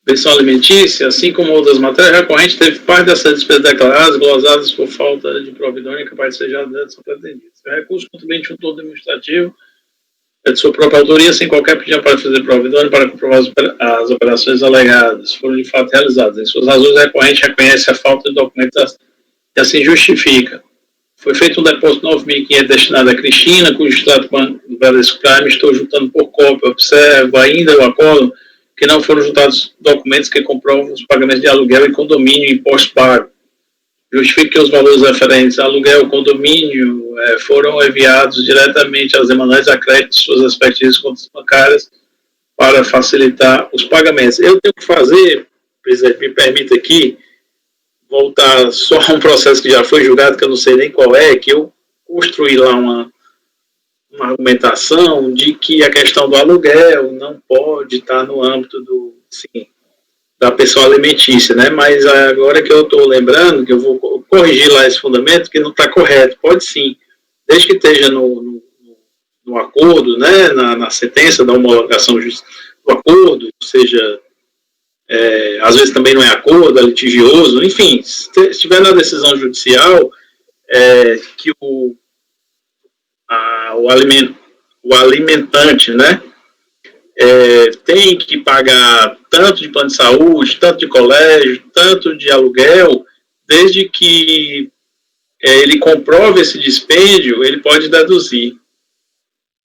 pensão alimentícia, assim como outras matérias recorrentes, teve parte dessas despesas declaradas, glosadas por falta de prova idônea capaz de ser já são pretendidas. O recurso contribuinte um todo demonstrativo é de sua própria autoria, sem qualquer pedido para fazer prova idônea para comprovar as operações alegadas, foram de fato realizadas. Em suas razões recorrentes, reconhece a falta de documentação e assim justifica. Foi feito um depósito de 9.500 destinado a Cristina, cujo extrato do Bradesco Prime estou juntando por cópia. Observo ainda o acordo que não foram juntados documentos que comprovam os pagamentos de aluguel e condomínio e imposto pago. Justifique que os valores referentes a aluguel e condomínio foram enviados diretamente aos demandantes a crédito de suas respectivas contas bancárias para facilitar os pagamentos. Eu tenho que fazer, presidente, me permita aqui, voltar só a um processo que já foi julgado, que eu não sei nem qual é, que eu construí lá uma argumentação de que a questão do aluguel não pode estar no âmbito da pessoa alimentícia, né? Mas agora que eu estou lembrando, que eu vou corrigir lá esse fundamento, que não está correto, pode sim, desde que esteja no acordo, né? Na sentença da homologação do acordo, seja, às vezes também não é acordo, é litigioso, enfim, se estiver na decisão judicial, que o alimentante, né, tem que pagar tanto de plano de saúde, tanto de colégio, tanto de aluguel, desde que ele comprove esse dispêndio, ele pode deduzir.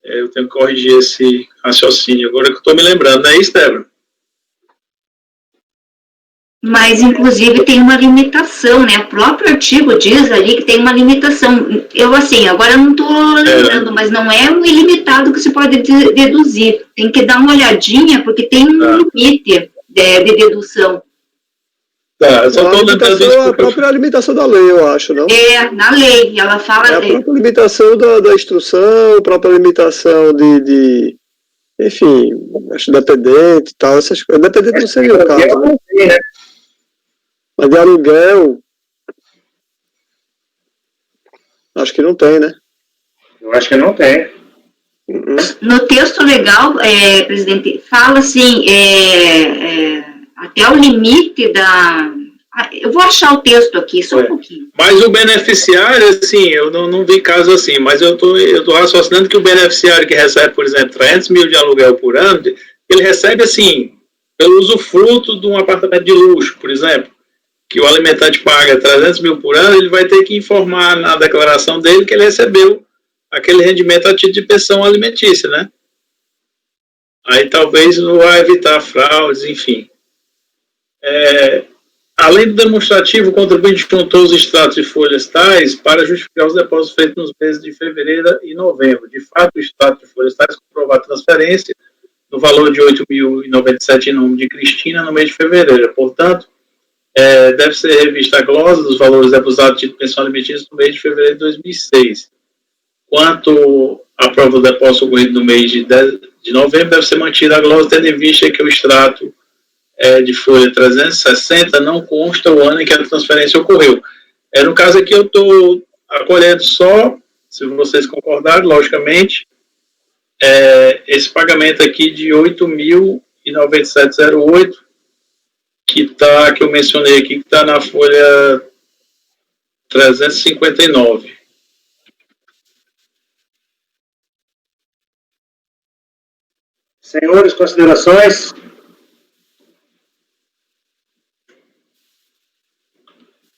Eu tenho que corrigir esse raciocínio, agora que eu estou me lembrando, não é isso, Débora? Mas, inclusive, tem uma limitação, né? O próprio artigo diz ali que tem uma limitação. Eu, assim, agora não estou lembrando, mas não é um ilimitado que se pode deduzir. Tem que dar uma olhadinha, porque tem um limite de dedução. Tá, eu só estou lembrando isso. A própria limitação da lei, eu acho, não? Na lei, ela fala... É a própria limitação da instrução, a própria limitação de enfim, acho dependente e tal, essas coisas. Dependente não seria o caso, né? Mas de aluguel, acho que não tem, né? Eu acho que não tem. No texto legal, presidente, fala assim, até o limite da... Eu vou achar o texto aqui, só um pouquinho. Mas o beneficiário, assim, eu não vi caso assim, mas eu tô raciocinando que o beneficiário que recebe, por exemplo, 300 mil de aluguel por ano, ele recebe, assim, pelo usufruto de um apartamento de luxo, por exemplo, que o alimentante paga 300 mil por ano, ele vai ter que informar na declaração dele que ele recebeu aquele rendimento a título de pensão alimentícia, né? Aí talvez não vai evitar fraudes, enfim. Além do demonstrativo, o contribuinte juntou os extratos de folhas tais para justificar os depósitos feitos nos meses de fevereiro e novembro. De fato, o extrato de folhas tais comprovou a transferência no valor de 8.097 em nome de Cristina no mês de fevereiro. Portanto, deve ser revista a glosa dos valores depositados de pensão alimentícia no mês de fevereiro de 2006. Quanto à prova do depósito ocorrido no mês de novembro, deve ser mantida a glosa, tendo em vista que o extrato de folha 360 não consta o ano em que a transferência ocorreu. No caso aqui eu estou acolhendo só, se vocês concordarem, logicamente, esse pagamento aqui de 8.097,08, que eu mencionei aqui, que está na folha 359. Senhores, considerações?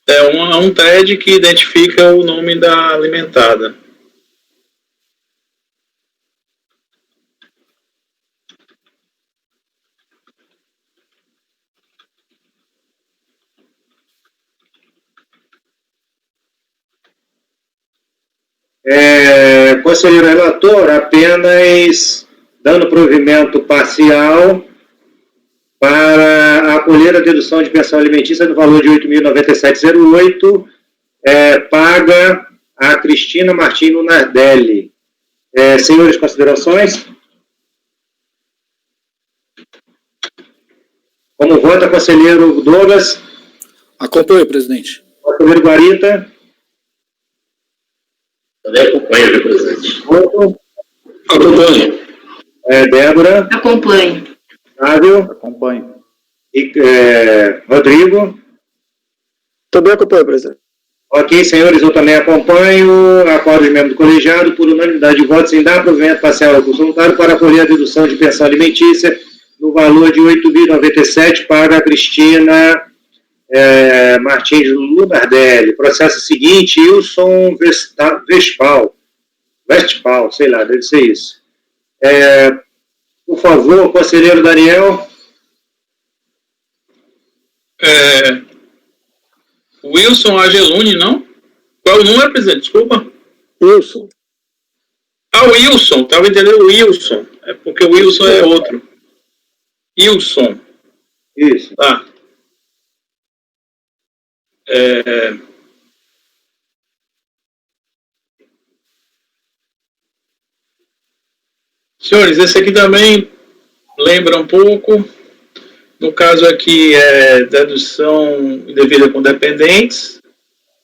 É um TED que identifica o nome da alimentada. Conselheiro relator, apenas dando provimento parcial para acolher a dedução de pensão alimentícia no valor de 8.097,08, paga a Cristina Martino Nardelli. Senhores, considerações? Como vota, conselheiro Douglas? Acompanho, presidente. Conselheiro Guarita? Também acompanho, viu, presidente. Voto? Acompanho. Débora? Acompanho. Flávio? Acompanho. E, Rodrigo? Também acompanho, presidente. Ok, senhores, eu também acompanho. Acordo os membros do colegiado por unanimidade de votos em dar provimento parcial ao curso voluntário para acolher a dedução de pensão alimentícia no valor de 8,97 para a Cristina Martins Lunardelli. Processo seguinte, Wilson Vespal, sei lá, deve ser isso. Por favor, conselheiro Daniel. Wilson Ageluni, não? Qual o número, presidente? Desculpa. Wilson. Ah, o Wilson. Estava entendendo o Wilson. É porque o Wilson é outro. Wilson. Isso. Tá. Senhores, esse aqui também lembra um pouco. No caso aqui é dedução indevida com dependentes.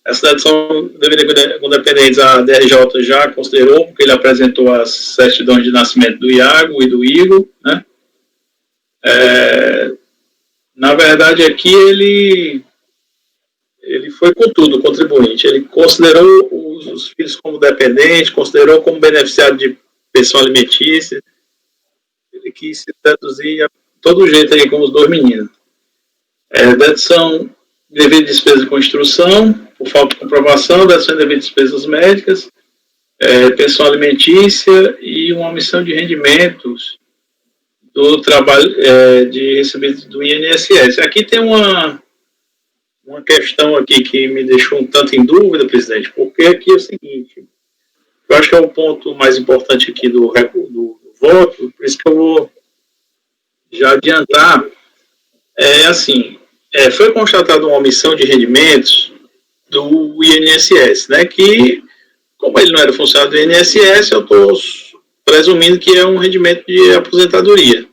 Essa dedução indevida com dependentes a DRJ já considerou, porque ele apresentou as certidões de nascimento do Iago e do Igor, né? Na verdade, aqui ele foi com tudo, o contribuinte. Ele considerou os filhos como dependentes, considerou como beneficiário de pensão alimentícia. Ele quis se deduzir a todo jeito aí com os dois meninos. Dedução devido de despesa com instrução, por falta de comprovação, dedução devido de despesas médicas, pensão alimentícia e uma omissão de rendimentos do trabalho de recebido do INSS. Aqui tem uma questão aqui que me deixou um tanto em dúvida, presidente, porque aqui é o seguinte, eu acho que é o ponto mais importante aqui do voto, por isso que eu vou já adiantar, foi constatada uma omissão de rendimentos do INSS, né, que, como ele não era funcionário do INSS, eu estou presumindo que é um rendimento de aposentadoria.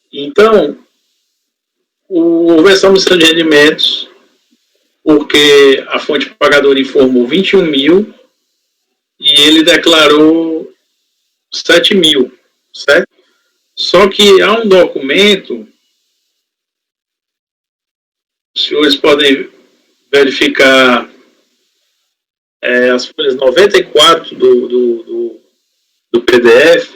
Então, houve essa omissão de rendimentos, porque a fonte pagadora informou 21 mil e ele declarou 7 mil, certo? Só que há um documento, os senhores podem verificar as folhas 94 do PDF,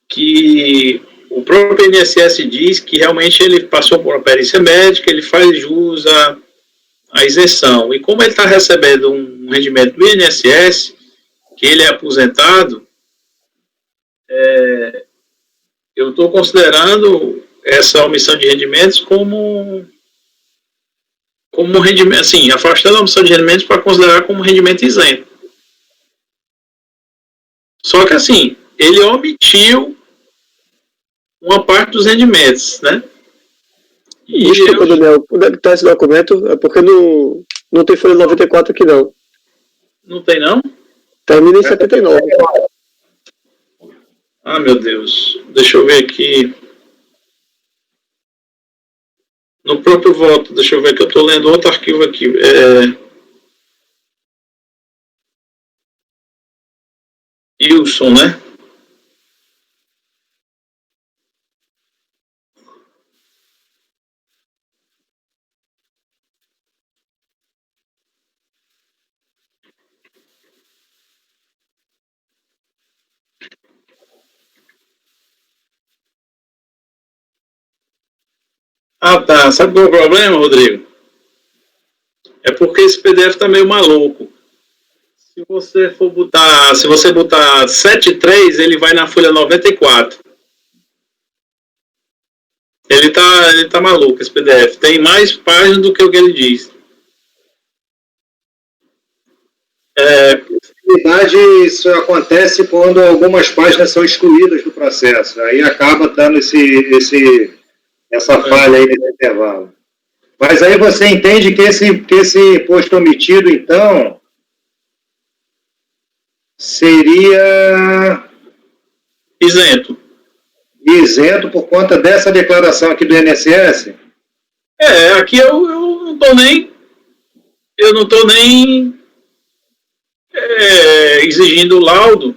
que o próprio INSS diz que realmente ele passou por uma perícia médica, ele faz jus à isenção. E como ele está recebendo um rendimento do INSS, que ele é aposentado, eu estou considerando essa omissão de rendimentos como um rendimento, assim, afastando a omissão de rendimentos para considerar como rendimento isento. Só que, assim, ele omitiu uma parte dos rendimentos, né? Desculpa, Daniel, onde é que está esse documento? É porque não tem folha 94 aqui, não. Não tem, não? Termina em 79. Ah, meu Deus. Deixa eu ver aqui. No próprio voto, deixa eu ver que eu estou lendo outro arquivo aqui. Wilson, né? Ah, tá. Sabe qual é o problema, Rodrigo? É porque esse PDF está meio maluco. Se você botar 7.3, ele vai na folha 94. Ele tá maluco, esse PDF. Tem mais páginas do que o que ele diz. Na verdade, isso acontece quando algumas páginas são excluídas do processo. Aí acaba dando essa falha aí nesse intervalo. Mas aí você entende que esse posto omitido, então, seria isento. e isento por conta dessa declaração aqui do INSS? Aqui eu não tô nem exigindo laudo,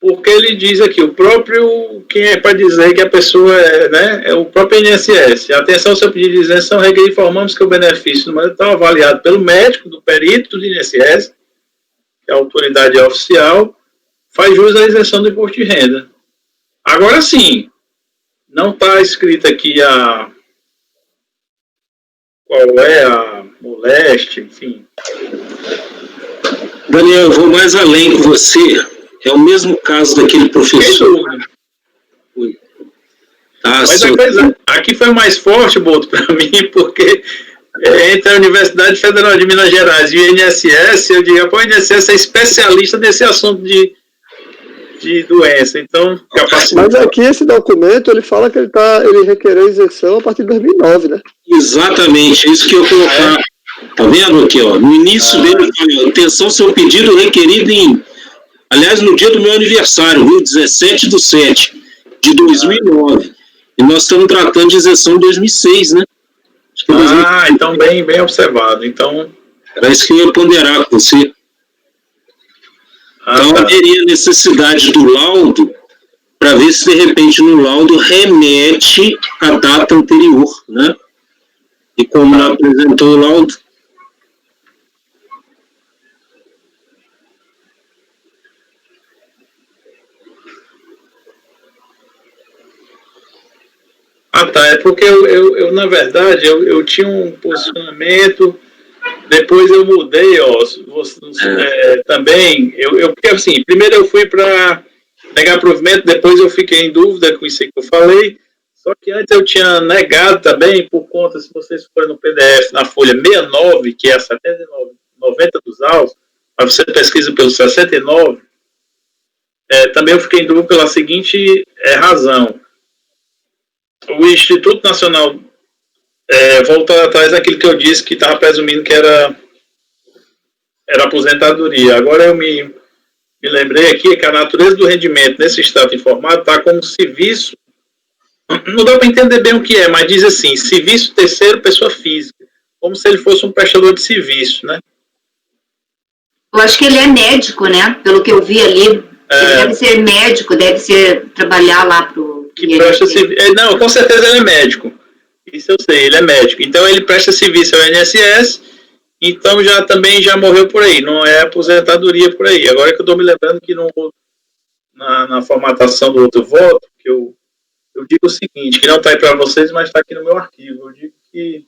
porque ele diz aqui, o próprio, quem é para dizer que a pessoa é o próprio INSS. Atenção ao seu pedido de isenção, requer informamos que o benefício do marido está avaliado pelo médico, do perito do INSS, que é a autoridade oficial, faz jus à isenção do imposto de renda. Agora sim, não está escrito aqui qual é a moléstia, enfim. Daniel, eu vou mais além com você. É o mesmo caso daquele professor. Mas aqui foi mais forte, Boto, para mim, porque entre a Universidade Federal de Minas Gerais e o INSS, eu digo, o INSS é especialista nesse assunto de doença, então... Mas aqui esse documento, ele fala que ele requereu isenção a partir de 2009, né? Exatamente, é isso que eu colocar. Tá vendo aqui, ó? No início dele, atenção, seu pedido requerido aliás, no dia do meu aniversário, viu? 17/7 de 2009. E nós estamos tratando de isenção em 2006, né? Então bem observado. Então... Era isso que eu ia ponderar com você. Então, haveria necessidade do laudo para ver se, de repente, no laudo remete à data anterior, né? E como não apresentou o laudo... É porque eu na verdade, eu tinha um posicionamento, depois eu mudei, também, porque assim, primeiro eu fui para negar provimento, depois eu fiquei em dúvida com isso que eu falei, só que antes eu tinha negado também, por conta, se vocês forem no PDF, na folha 69, que é a 90 dos autos, mas você pesquisa pelo 69, também eu fiquei em dúvida pela seguinte razão. O Instituto Nacional volta atrás daquilo que eu disse, que estava presumindo que era aposentadoria. Agora eu me lembrei aqui que a natureza do rendimento nesse extrato informado está como serviço, não dá para entender bem o que é, mas diz assim, serviço terceiro, pessoa física, como se ele fosse um prestador de serviço, né? Eu acho que ele é médico, né? Pelo que eu vi ali, ele deve ser médico, deve trabalhar lá pro... Não, com certeza ele é médico. Isso eu sei, ele é médico. Então ele presta serviço ao INSS, então também já morreu por aí. Não é aposentadoria por aí. Agora que eu estou me lembrando que na formatação do outro voto, que eu digo o seguinte, que não está aí para vocês, mas está aqui no meu arquivo. Eu digo que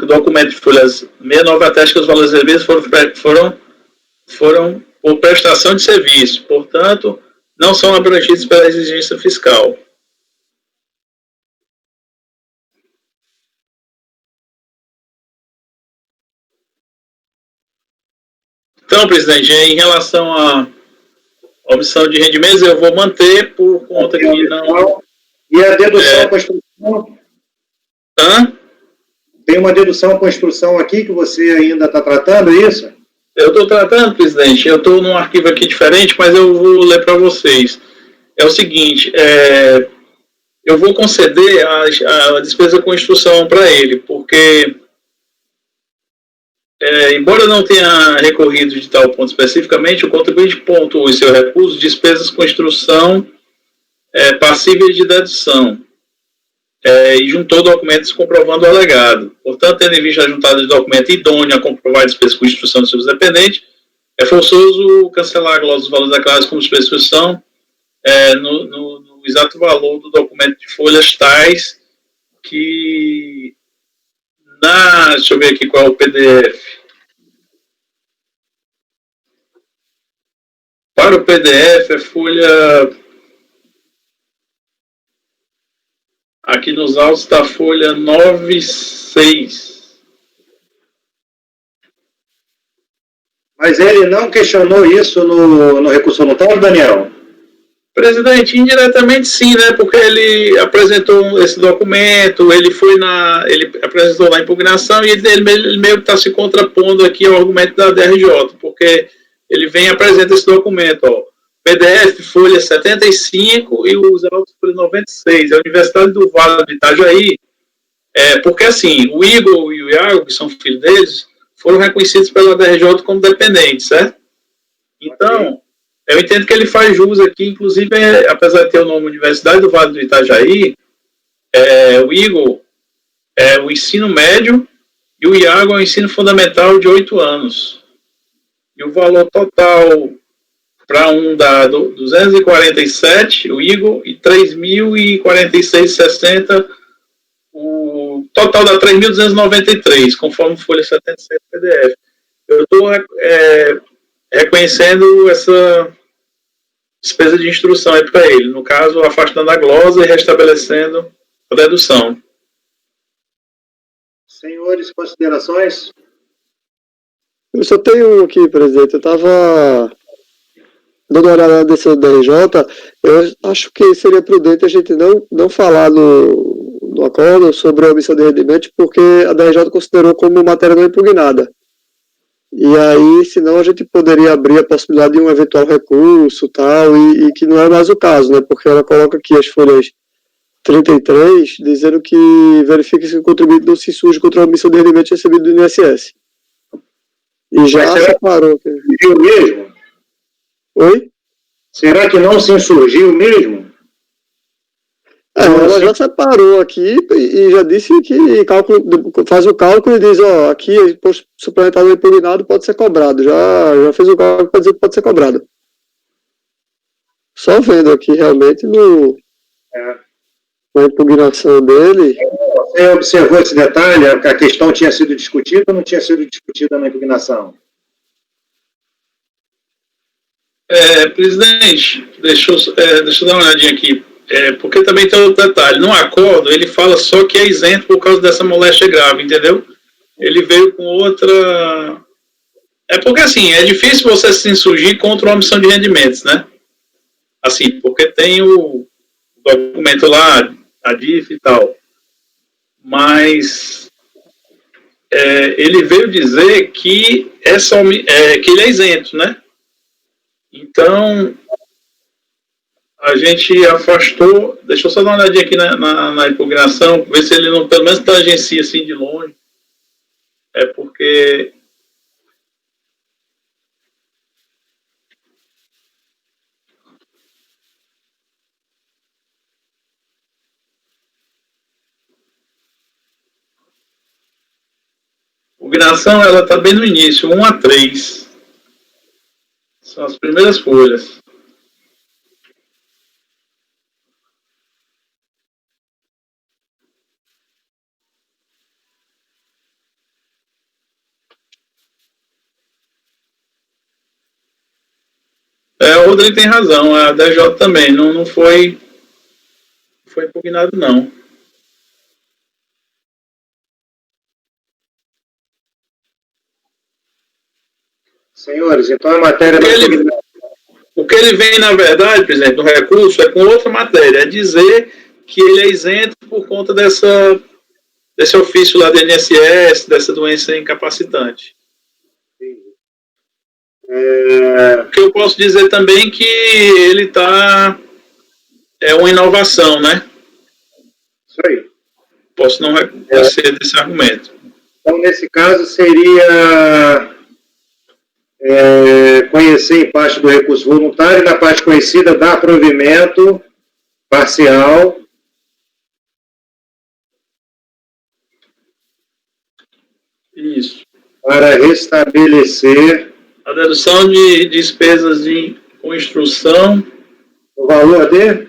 o documento de folhas 69 atesta que os valores recebidos foram por prestação de serviço, portanto, não são abrangidos pela exigência fiscal. Então, presidente, em relação à omissão de rendimentos, eu vou manter por conta que não... E a dedução à construção? Tem uma dedução à construção aqui que você ainda está tratando, é isso? Eu estou tratando, presidente, eu estou num arquivo aqui diferente, mas eu vou ler para vocês. É o seguinte, eu vou conceder a despesa de construção para ele, porque, embora não tenha recorrido de tal ponto especificamente, o contribuinte pontuou em seu recurso despesas de construção passíveis de dedução. E juntou documentos comprovando o alegado. Portanto, tendo em vista a juntada de documento idôneo a comprovar a despesa de construção dos seus dependentes, é forçoso cancelar a glosa dos valores declarados como despesa de construção no exato valor do documento de folhas tais que deixa eu ver aqui qual é o PDF. Para o PDF é folha... Aqui nos autos está a folha 96. Mas ele não questionou isso no recurso notável, Daniel? Presidente, indiretamente sim, né? Porque ele apresentou esse documento, ele apresentou na impugnação e ele meio que está se contrapondo aqui ao argumento da DRJ, porque ele vem e apresenta esse documento, ó, PDF, folha 75 e os autos, folha 96. A Universidade do Vale do Itajaí, porque assim, o Igor e o Iago, que são filhos deles, foram reconhecidos pela DRJ como dependentes, certo? Então, eu entendo que ele faz jus aqui, inclusive, apesar de ter o nome Universidade do Vale do Itajaí, o Igor é o ensino médio e o Iago é o ensino fundamental de 8 anos. E o valor total para um dá 247, o Igor, e 3.046,60, o total dá 3.293, conforme folha 76 PDF. Eu estou reconhecendo essa despesa de instrução aí para ele, no caso, afastando a glosa e restabelecendo a dedução. Senhores, considerações? Eu só tenho um aqui, presidente. Eu estava dando uma olhada na decisão da DRJ. Eu acho que seria prudente a gente não falar no acordo sobre a omissão de rendimento, porque a DRJ considerou como matéria não impugnada. E aí, senão, a gente poderia abrir a possibilidade de um eventual recurso tal, e que não é mais o caso, né? Porque ela coloca aqui as folhas 33, dizendo que verifica se o contribuinte não se insurge contra a omissão de rendimento recebido do INSS. E já separou. Surgiu mesmo? Oi? Será que não se insurgiu mesmo? Ela já separou aqui e já disse que faz o cálculo e diz, ó, aqui imposto suplementar impugnado pode ser cobrado. Já fez o cálculo para dizer que pode ser cobrado. Só vendo aqui realmente na impugnação dele. Você observou esse detalhe? A questão tinha sido discutida ou não tinha sido discutida na impugnação? Presidente, deixa eu dar uma olhadinha aqui. Porque também tem outro detalhe. No acordo, ele fala só que é isento por causa dessa moléstia grave, entendeu? Ele veio com outra... porque, assim, é difícil você se insurgir contra uma omissão de rendimentos, né? Assim, porque tem o documento lá, a DIF e tal. Mas ele veio dizer que que ele é isento, né? Então, a gente afastou, deixa eu só dar uma olhadinha aqui na impugnação, ver se ele não, pelo menos tangencia assim de longe, porque a impugnação, ela está bem no início, 1 a 3, são as primeiras folhas. O Rodrigo tem razão, a DRJ também, não foi impugnado, não. Senhores, então a matéria... O que ele vem, na verdade, presidente, no recurso, é com outra matéria, é dizer que ele é isento por conta desse ofício lá do INSS, dessa doença incapacitante. O que eu posso dizer também que ele é uma inovação, né? Isso aí. Posso não reconhecer desse argumento. Então, nesse caso, seria conhecer em parte do recurso voluntário e na parte conhecida dar provimento parcial Isso. Para restabelecer a dedução de despesas com instrução no valor de R$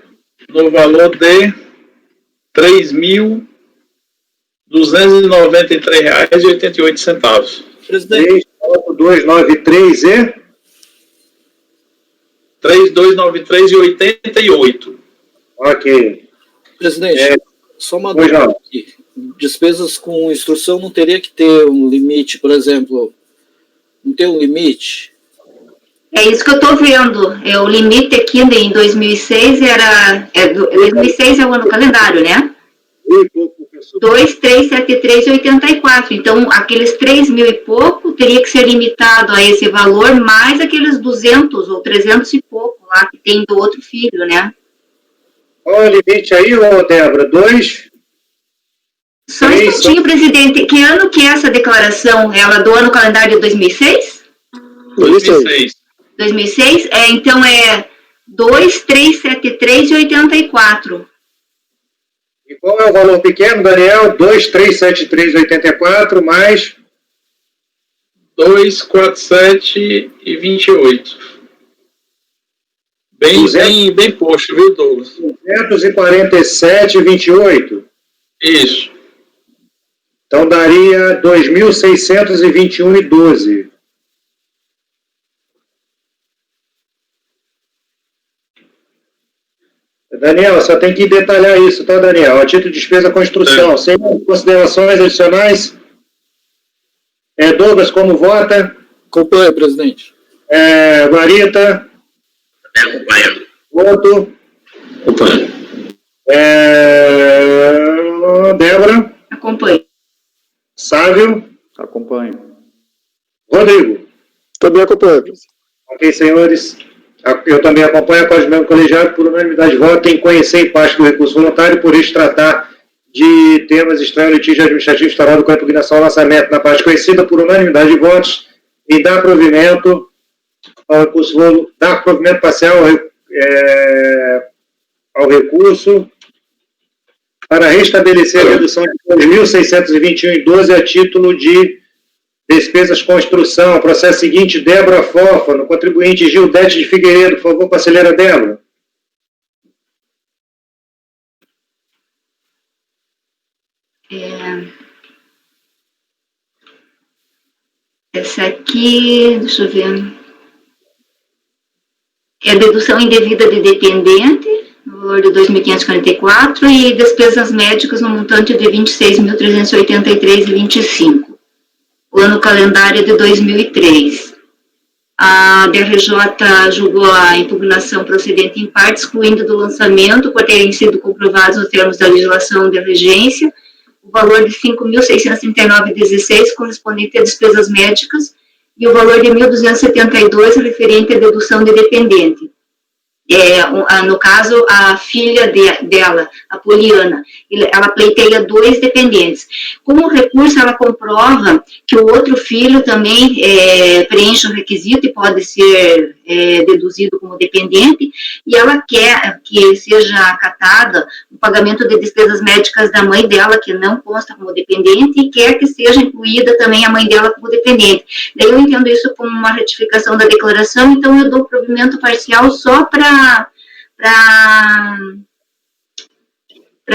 3.293,88. Presidente. 3.293 e? 3.293,88. Ok. Presidente, só uma dúvida aqui. Despesas com instrução não teria que ter um limite, por exemplo, não tem um limite? É isso que eu estou vendo. O limite aqui em 2006 2006 é o ano calendário, né? 1 e pouco por 2.373,84. Então, aqueles 3 mil e pouco teria que ser limitado a esse valor, mais aqueles 200 ou 300 e pouco lá que tem do outro filho, né? Qual é o limite aí, ô Débora? 2? Só um instantinho, presidente. Que ano que é essa declaração? Ela do ano calendário de 2006? 2006. 2006? Então é 2.373,84. E qual é o valor pequeno, Daniel? 2.373,84 mais 247,28. Bem posto, viu, Douglas? 247,28. Isso. Então daria 2.621,12. Daniel, só tem que detalhar isso, tá, Daniel? A título de despesa construção. Sem considerações adicionais? Douglas, como vota? Acompanha, presidente. Guarita? Acompanha. Voto? Acompanho. Débora? Acompanhe. Sávio? Acompanho. Rodrigo? Também acompanho, presidente. Ok, senhores. Eu também acompanho a código mesmo colegiado por unanimidade de voto em conhecer em parte do recurso voluntário, por isso tratar de temas estranhos, litígio administrativo instaurado com a impugnação ao lançamento na parte conhecida por unanimidade de votos e dar provimento ao recurso, dar provimento parcial ao recurso para restabelecer a redução de 2.621,12 a título de despesas construção. Processo seguinte, Débora Fófano, contribuinte Gildete de Figueiredo. Por favor, conselheira Débora. Essa aqui, deixa eu ver. É dedução indevida de dependente, no valor de 2.544, e despesas médicas no montante de 26.383,25. O ano calendário de 2003. A DRJ julgou a impugnação procedente em parte, excluindo do lançamento, por terem sido comprovados os termos da legislação de regência, o valor de 5.639,16 correspondente a despesas médicas e o valor de 1.272 referente à dedução de dependente. No caso, a filha dela, a Poliana, ela pleiteia 2 dependentes. Com o recurso, ela comprova que o outro filho também preenche o requisito e pode ser deduzido como dependente, e ela quer que seja acatada o pagamento de despesas médicas da mãe dela, que não consta como dependente, e quer que seja incluída também a mãe dela como dependente. Daí eu entendo isso como uma retificação da declaração, então eu dou provimento parcial só para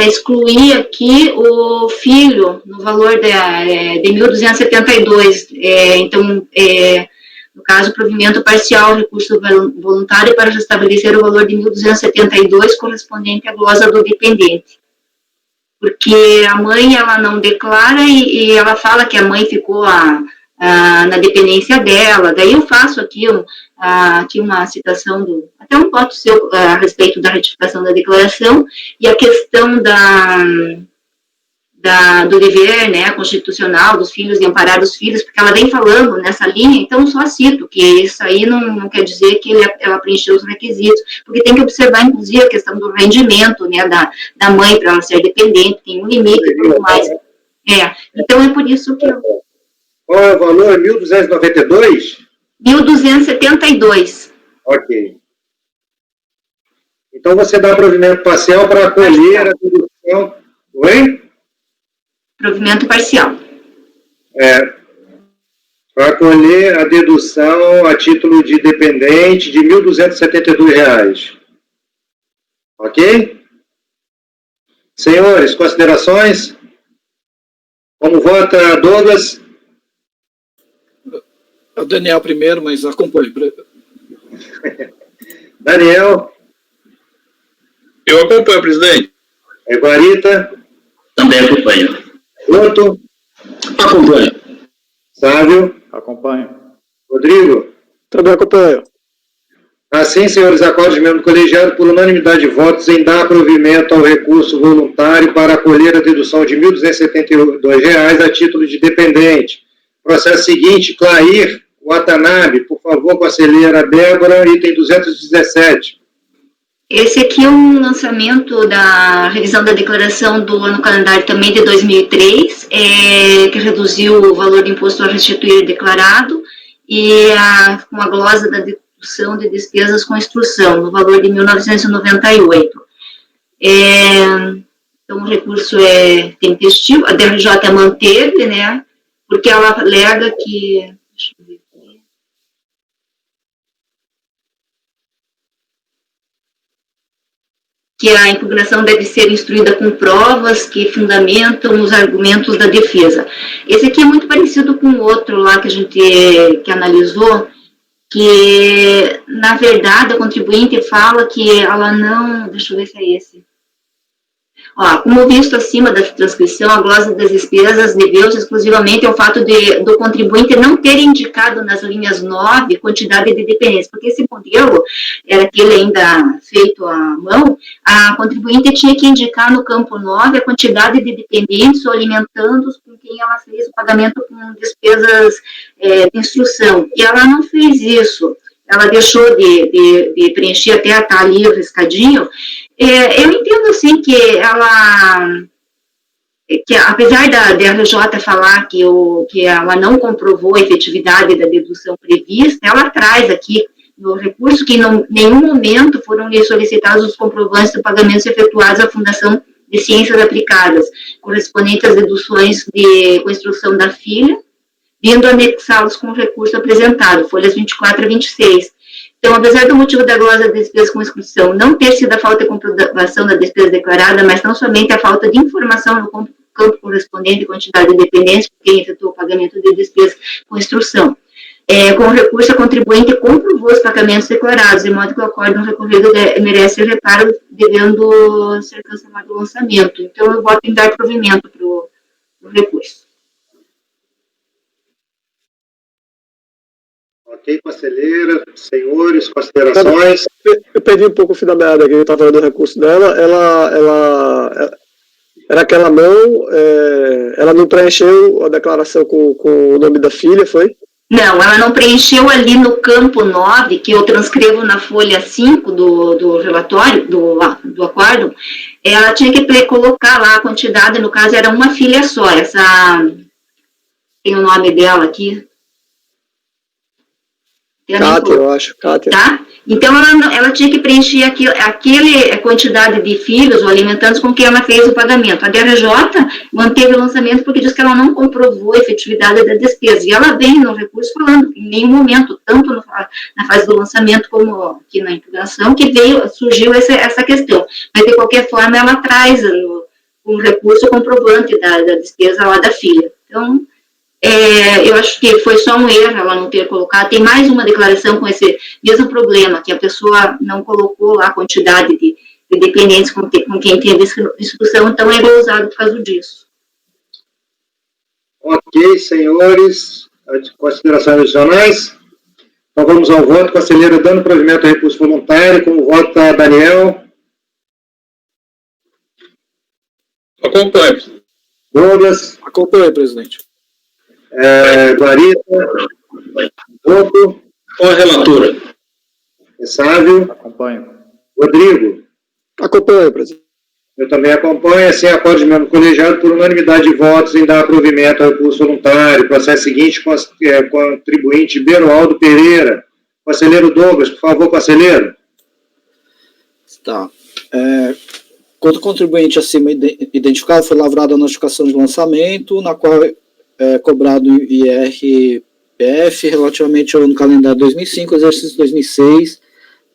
excluir aqui o filho no valor de 1.272. Então, no caso, provimento parcial, recurso voluntário para restabelecer o valor de 1.272 correspondente à glosa do dependente. Porque a mãe, ela não declara e ela fala que a mãe ficou na dependência dela. Daí eu faço aqui uma citação até um voto seu a respeito da retificação da declaração e a questão do dever, né, constitucional dos filhos e amparar os filhos, porque ela vem falando nessa linha, então só cito que isso aí não quer dizer que ela preencheu os requisitos, porque tem que observar, inclusive, a questão do rendimento, né, da mãe para ela ser dependente, tem um limite e tudo mais. Então é por isso que Qual é o valor? 1.292? 1.272. Ok. Então você dá provimento parcial para acolher a dedução. Oi? Provimento parcial. Para acolher a dedução a título de dependente de R$ 1.272. Ok? Senhores, considerações? Como vota Douglas? O Daniel primeiro, mas acompanho. Daniel? Eu acompanho, presidente. Guarita? Também acompanho. Outro? Acompanho. Sávio? Acompanho. Rodrigo? Também acompanho. Assim, senhores, acordos membro colegiado por unanimidade de votos em dar provimento ao recurso voluntário para acolher a dedução de R$ 1.272 a título de dependente. Processo seguinte, Clair Watanabe, por favor, conselheira Débora, item 217. Esse aqui é um lançamento da revisão da declaração do ano calendário também de 2003, que reduziu o valor do imposto a restituir declarado e com a glosa da dedução de despesas com instrução, no valor de 1.998. Então, o recurso é tempestivo, a DRJ manteve, né, porque ela alega que... Deixa eu ver aqui. Que a impugnação deve ser instruída com provas que fundamentam os argumentos da defesa. Esse aqui é muito parecido com o outro lá que a gente analisou, que, na verdade, a contribuinte fala que ela não... Deixa eu ver se é esse. Ó, como visto acima da transcrição, a glosa das despesas deveu-se exclusivamente ao fato do contribuinte não ter indicado nas linhas 9 quantidade de dependentes, porque esse modelo era aquele ainda feito à mão, a contribuinte tinha que indicar no campo 9 a quantidade de dependentes ou alimentando-os com quem ela fez o pagamento com despesas de instrução, e ela não fez isso. Ela deixou de preencher até estar ali riscadinho. Eu entendo, assim, que apesar da DRJ falar que ela não comprovou a efetividade da dedução prevista, ela traz aqui no recurso que em nenhum momento foram lhe solicitados os comprovantes de pagamentos efetuados à Fundação de Ciências Aplicadas, correspondentes às deduções com instrução da filha, vindo anexá-los com o recurso apresentado, folhas 24 a 26. Então, apesar do motivo da glosa da despesa com inscrição não ter sido a falta de comprovação da despesa declarada, mas não somente a falta de informação no campo correspondente à quantidade de dependentes por quem efetuou o pagamento de despesa com instrução. Com o recurso, a contribuinte comprovou os pagamentos declarados, de modo que o acórdão recorrido merece reparo, devendo ser cancelado o lançamento. Então, eu voto em dar provimento para o recurso. Ok, conselheira, senhores, considerações. Eu perdi um pouco o fim da meada aqui, eu estava falando do recurso dela, era que ela não preencheu a declaração com o nome da filha, foi? Não, ela não preencheu ali no campo 9, que eu transcrevo na folha 5 do relatório, do acórdão, ela tinha que colocar lá a quantidade, no caso era uma filha só, tem o nome dela aqui. Cátia, eu acho, Cátia. Tá? Então, ela tinha que preencher aquela quantidade de filhos ou alimentantes com quem ela fez o pagamento. A DRJ manteve o lançamento porque diz que ela não comprovou a efetividade da despesa. E ela vem no recurso falando que em nenhum momento, tanto na fase do lançamento como aqui na impugnação, que surgiu essa questão. Mas, de qualquer forma, ela traz um recurso comprovante da despesa lá da filha. Então, eu acho que foi só um erro ela não ter colocado. Tem mais uma declaração com esse mesmo problema, que a pessoa não colocou lá a quantidade de dependentes com quem teve instrução, então é glosado por causa disso. Ok, senhores, considerações adicionais? Então vamos ao voto. Conselheiro dando provimento ao recurso voluntário, como vota Daniel? Acompanhe. Douglas? Acompanhe, presidente. Guarita? Boto? Qual a relatora? Sávio? Acompanho. Rodrigo? Acompanho, presidente. Eu também acompanho, assim, acordo de membro colegiado por unanimidade de votos em dar provimento ao recurso voluntário. Processo seguinte, contribuinte Beroaldo Pereira. Conselheiro Douglas, por favor, conselheiro. Tá. Quanto contribuinte acima identificado, foi lavrada a notificação de lançamento, na qual é cobrado IRPF relativamente ao ano calendário 2005, exercício 2006,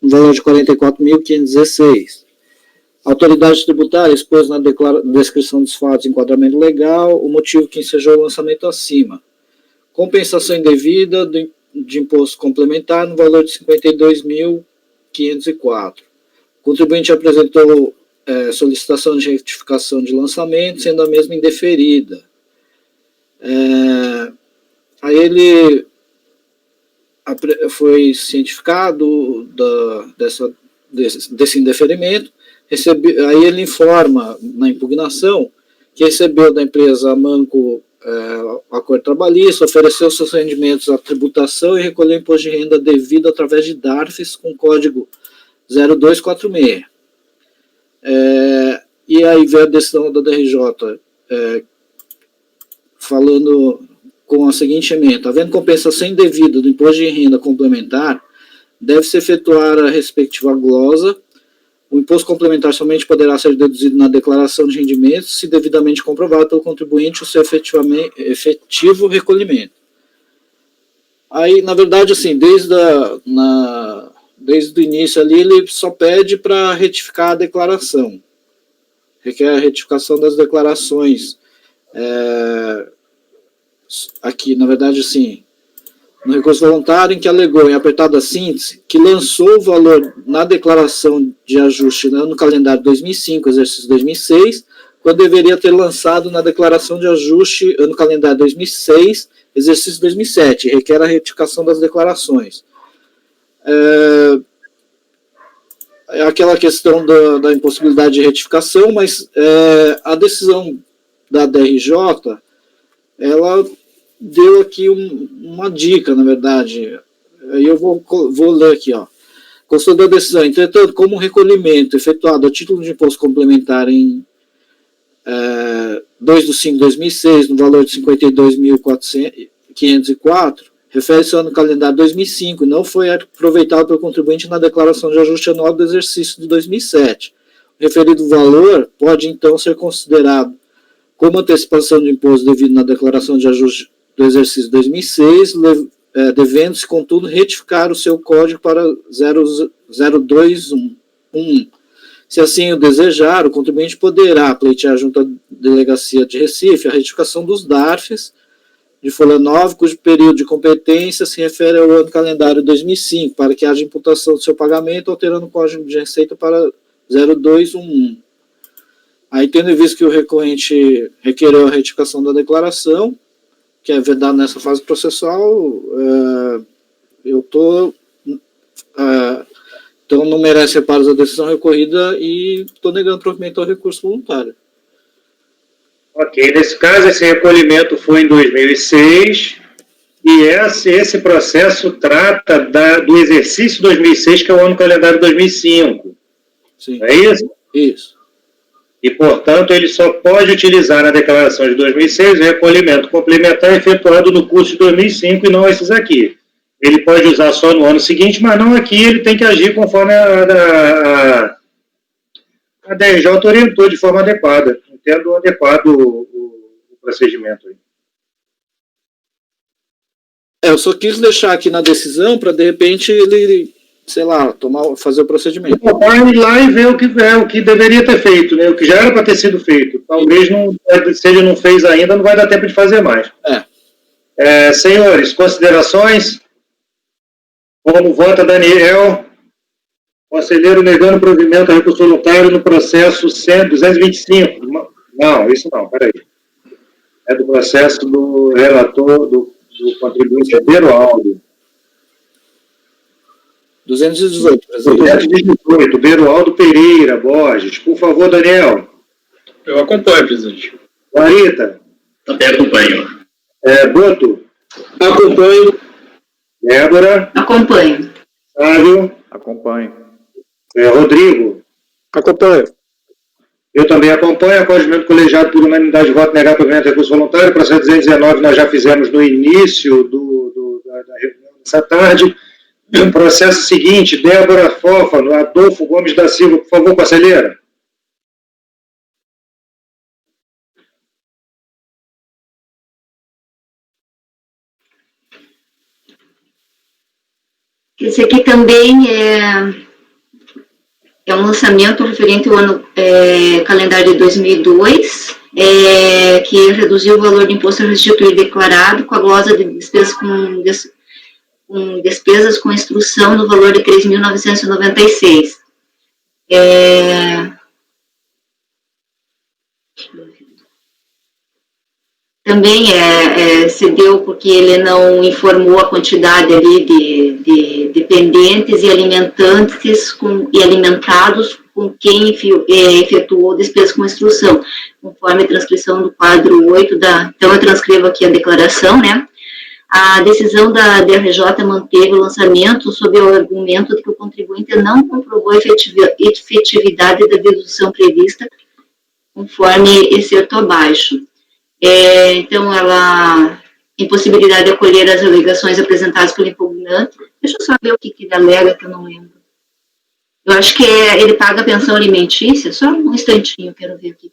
no valor de R$ 44.516. A autoridade tributária expôs na descrição dos fatos de enquadramento legal o motivo que ensejou o lançamento acima. Compensação indevida de imposto complementar no valor de R$ 52.504. O contribuinte apresentou solicitação de retificação de lançamento, sendo a mesma indeferida. foi cientificado desse indeferimento, aí ele informa na impugnação que recebeu da empresa Amanco acordo trabalhista, ofereceu seus rendimentos à tributação e recolheu imposto de renda devido através de DARFs com código 0246. E aí veio a decisão da DRJ falando com a seguinte emenda: havendo compensação indevida do imposto de renda complementar, deve-se efetuar a respectiva glosa. O imposto complementar somente poderá ser deduzido na declaração de rendimentos se devidamente comprovado pelo contribuinte o seu efetivo recolhimento. Aí, na verdade, assim, desde o início ali, ele só pede para retificar a declaração. Requer a retificação das declarações. Aqui, na verdade, sim, no recurso voluntário em que alegou, em apertada síntese, que lançou o valor na declaração de ajuste no calendário 2005, exercício 2006, quando deveria ter lançado na declaração de ajuste no calendário 2006, exercício 2007, requer a retificação das declarações. É aquela questão da impossibilidade de retificação, mas a decisão da DRJ, ela deu aqui uma dica, na verdade. Aí eu vou ler aqui, ó. Constou da decisão, entretanto, como recolhimento efetuado a título de imposto complementar em 2/5/2006, no valor de 52.504, refere-se ao ano calendário 2005 e não foi aproveitado pelo contribuinte na declaração de ajuste anual do exercício de 2007. O referido valor pode, então, ser considerado como antecipação de imposto devido na declaração de ajuste do exercício 2006, devendo-se, contudo, retificar o seu código para 0211. Se assim o desejar, o contribuinte poderá pleitear junto à Delegacia de Recife a retificação dos DARFs de folha 9, cujo período de competência se refere ao ano calendário 2005, para que haja imputação do seu pagamento, alterando o código de receita para 0211. Aí, tendo em vista que o recorrente requereu a retificação da declaração, que é vedado nessa fase processual, então não merece reparos a decisão recorrida e estou negando provimento ao recurso voluntário. Ok, nesse caso, esse recolhimento foi em 2006 e esse processo trata do exercício 2006, que é o ano calendário 2005. Sim. É isso? Isso. E, portanto, ele só pode utilizar na declaração de 2006 o recolhimento complementar efetuado no curso de 2005 e não esses aqui. Ele pode usar só no ano seguinte, mas não aqui, ele tem que agir conforme a DRJ orientou de forma adequada. Entendo adequado o procedimento aí. Eu só quis deixar aqui na decisão para, de repente, ele, sei lá, fazer o procedimento. Vai lá e ver o que deveria ter feito, né? O que já era para ter sido feito. Talvez, se ele não fez ainda, não vai dar tempo de fazer mais. Senhores, considerações? Como vota Daniel? Conselheiro negando provimento a recurso voluntário no processo 225. Não, isso não, peraí. É do processo do relator, do contribuinte Beroaldo. 218, presidente. 218, Beroaldo Pereira Borges. Por favor, Daniel. Eu acompanho, presidente. Clarita. Também acompanho. Boto. Acompanho. Débora. Acompanho. Sávio. Acompanho. Rodrigo. Acompanho. Eu também acompanho. Acompanhamento colegiado por unanimidade de voto negar provimento de recurso voluntário. Processo 219 nós já fizemos no início da reunião dessa tarde. O processo seguinte, Débora Fófano, Adolfo Gomes da Silva, por favor, conselheira. Esse aqui também é um lançamento referente ao ano calendário de 2002, que reduziu o valor de imposto a restituir declarado com a glosa de despesas com despesas com instrução no valor de 3.996. também se deu porque ele não informou a quantidade ali de dependentes e alimentantes e alimentados com quem efetuou despesas com instrução, conforme a transcrição do quadro 8 então eu transcrevo aqui a declaração, né? A decisão da DRJ manteve o lançamento sob o argumento de que o contribuinte não comprovou a efetividade da dedução prevista, conforme excerto abaixo. Então, ela impossibilidade de acolher as alegações apresentadas pelo impugnante. Deixa eu só ver o que ele alega, que eu não lembro. Eu acho que ele paga a pensão alimentícia, só um instantinho, quero ver o que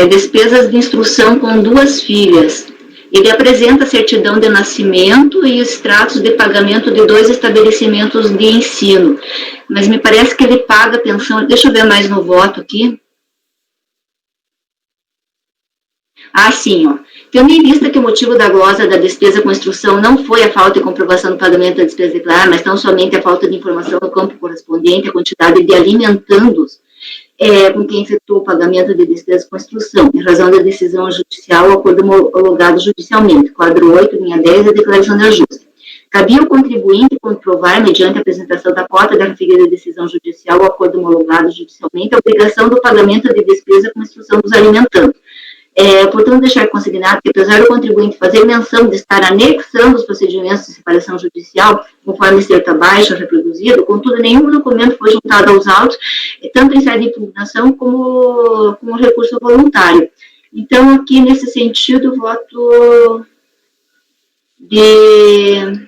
despesas de instrução com 2 filhas. Ele apresenta a certidão de nascimento e extratos de pagamento de 2 estabelecimentos de ensino. Mas me parece que ele paga a pensão. Deixa eu ver mais no voto aqui. Sim, ó. Tendo em vista que o motivo da glosa da despesa com instrução não foi a falta de comprovação do pagamento da despesa declarada, mas tão somente a falta de informação no campo correspondente à quantidade de alimentandos com quem efetuou o pagamento de despesas com instrução, em razão da decisão judicial, acordo homologado judicialmente, quadro 8, linha 10, a declaração de ajuste. Cabia ao contribuinte comprovar, mediante a apresentação da cota da referida decisão judicial, acordo homologado judicialmente, a obrigação do pagamento de despesa com instrução dos alimentandos. Portanto, deixar consignado que, apesar do contribuinte fazer menção de estar anexando os procedimentos de separação judicial, conforme certa baixa reproduzido, contudo, nenhum documento foi juntado aos autos, tanto em sede de impugnação como recurso voluntário. Então, aqui, nesse sentido, voto de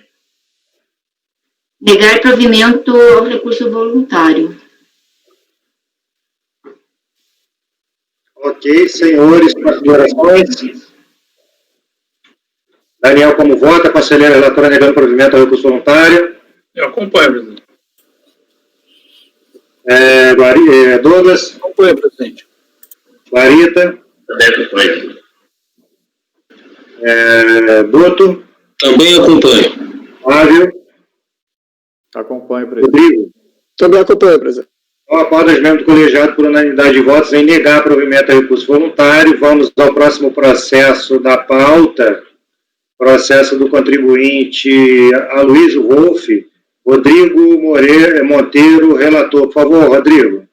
negar provimento ao recurso voluntário. Ok, senhores, considerações. Daniel, como vota? Conselheiro relatora negando provimento ao recurso voluntário. Eu acompanho, presidente. Douglas? Acompanho, presidente. Clarita? Também acompanho. Boto? Também acompanho. Flávio? Acompanho, presidente. Rodrigo? Também acompanho, presidente. Acordo membro do colegiado por unanimidade de votos em negar provimento a recurso voluntário. Vamos ao próximo processo da pauta. Processo do contribuinte Aloysio Wolff. Rodrigo Monteiro, relator. Por favor, Rodrigo.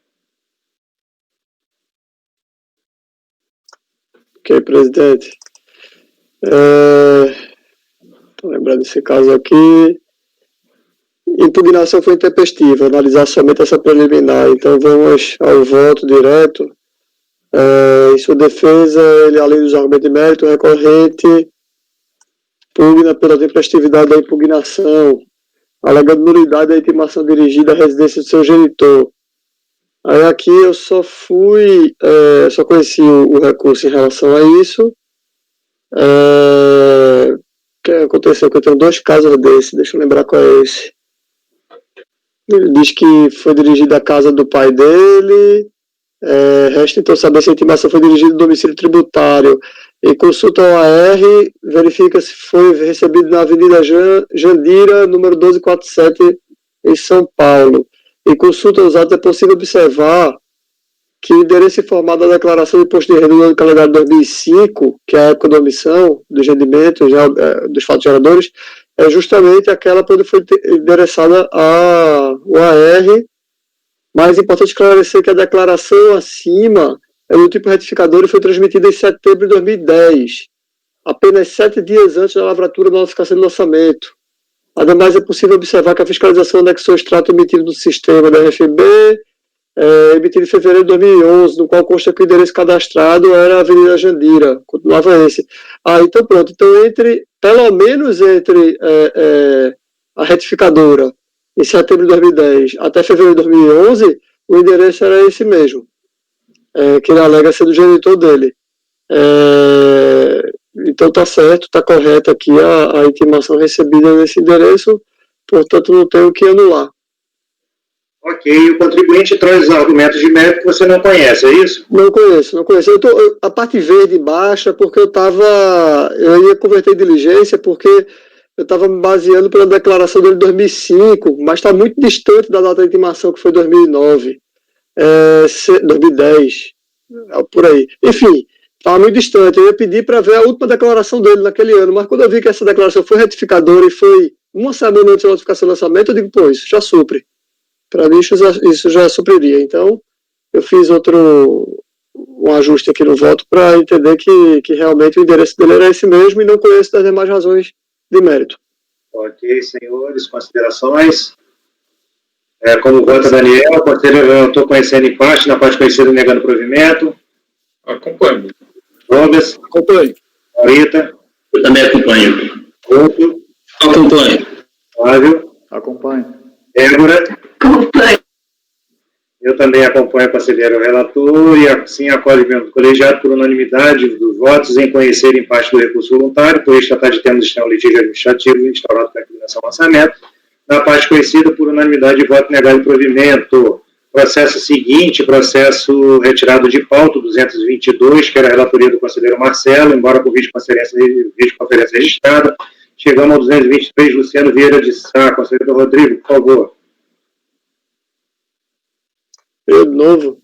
Ok, presidente. Estou lembrando desse caso aqui. Impugnação foi intempestiva, analisar somente essa preliminar. Então vamos ao voto direto. Em sua defesa, ele, além dos argumentos de mérito, o recorrente pugna pela tempestividade da impugnação, alegando nulidade da intimação dirigida à residência do seu genitor. Aí aqui eu só conheci o recurso em relação a isso. O que aconteceu? Que eu tenho 2 casos desses, deixa eu lembrar qual é esse. Ele diz que foi dirigido à casa do pai dele. Resta então saber se a intimação foi dirigida ao domicílio tributário. Em consulta ao AR, verifica se foi recebido na Avenida Jandira, número 1247, em São Paulo. Em consulta aos atos, é possível observar que o endereço informado da declaração de imposto de renda do ano calendário 2005, que é a época da omissão dos rendimentos dos fatos geradores, é justamente aquela para onde foi endereçada o AR. Mais importante esclarecer que a declaração acima é do tipo retificador e foi transmitida em setembro de 2010, apenas 7 dias antes da lavratura da notificação de lançamento. Ademais, é possível observar que a fiscalização anexou o extrato emitido do sistema da RFB, emitido em fevereiro de 2011, no qual consta que o endereço cadastrado era a Avenida Jandira, continuava esse. Então pronto, então pelo menos entre a retificadora em setembro de 2010 até fevereiro de 2011, o endereço era esse mesmo, que ele alega ser do genitor dele. Então está certo, está correta aqui a intimação recebida nesse endereço, portanto não tem o que anular. Ok, o contribuinte traz os argumentos de mérito que você não conhece, é isso? Não conheço. A parte verde baixa, porque eu ia converter em diligência, porque eu estava me baseando pela declaração dele de 2005, mas está muito distante da data de intimação, que foi 2009, 2010, por aí. Enfim, estava muito distante. Eu ia pedir para ver a última declaração dele naquele ano, mas quando eu vi que essa declaração foi retificadora e foi uma semana antes da notificação do lançamento, eu digo, pô, isso já supre. Para mim, isso já supriria. Então, eu fiz um ajuste aqui no voto para entender que realmente o endereço dele era esse mesmo e não conheço das demais razões de mérito. Ok, senhores, considerações? Como vota Daniel, eu estou conhecendo em parte, na parte conhecida negando provimento. Acompanho. Robes, Acompanho. Rita, Eu também acompanho. Couto, Acompanho. Flávio, Acompanho. Débora. Acompanho. Eu também acompanho o conselheiro relator e assim acolhe o membro do colegiado por unanimidade dos votos em conhecer em parte do recurso voluntário, por este tratar de termos de litígio administrativo instaurado pela inclinação ao lançamento, na parte conhecida por unanimidade de voto negado de provimento. Processo seguinte, processo retirado de pauta, 222, que era a relatoria do conselheiro Marcelo, embora com videoconferência registrada. Chegamos ao 223, Luciano Vieira de Sá. Conselheiro Rodrigo, por favor. Eu de novo.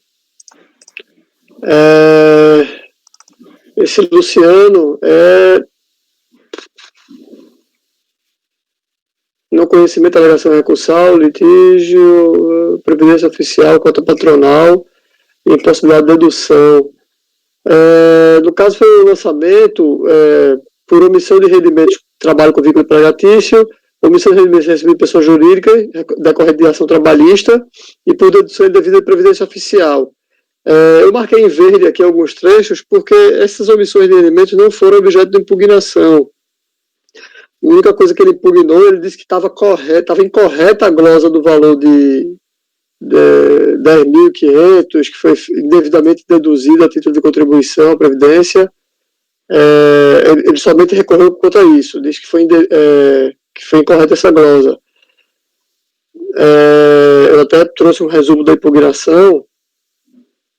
Esse Luciano no conhecimento da alegação recursal, litígio, previdência oficial, cota patronal e impossibilidade de dedução. No caso foi o lançamento por omissão de rendimentos, trabalho com vínculo empregatício, omissão de rendimentos recebido de pessoa jurídica, decorrente de ação trabalhista, e por dedução indevida de previdência oficial. Eu marquei em verde aqui alguns trechos, porque essas omissões de rendimentos não foram objeto de impugnação. A única coisa que ele impugnou, ele disse que estava incorreta a glosa do valor de 10.500, que foi indevidamente deduzida a título de contribuição à Previdência. Ele somente recorreu contra isso, disse que foi incorreta essa glosa. Eu até trouxe um resumo da impugnação.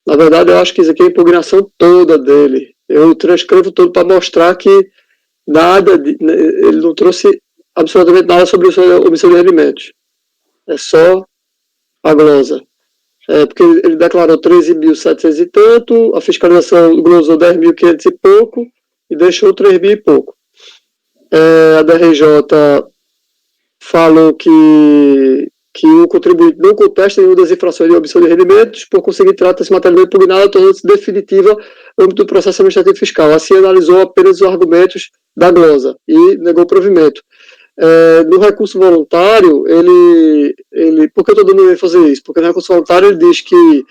Na verdade, eu acho que isso aqui é a impugnação toda dele. Eu transcrevo todo para mostrar que ele não trouxe absolutamente nada sobre omissão de rendimentos. É só a glosa. Porque ele declarou 13.700 e tanto, a fiscalização glosou 10.500 e pouco, e deixou 3.000 e pouco. A DRJ falou que o contribuinte não contesta nenhuma das infrações de omissão de rendimentos, por conseguir trata-se matéria impugnada, tornando-se definitiva no âmbito do processo administrativo fiscal. Assim, analisou apenas os argumentos da glosa e negou o provimento. No recurso voluntário, por que eu estou dando ênfase a isso? Porque no recurso voluntário ele diz que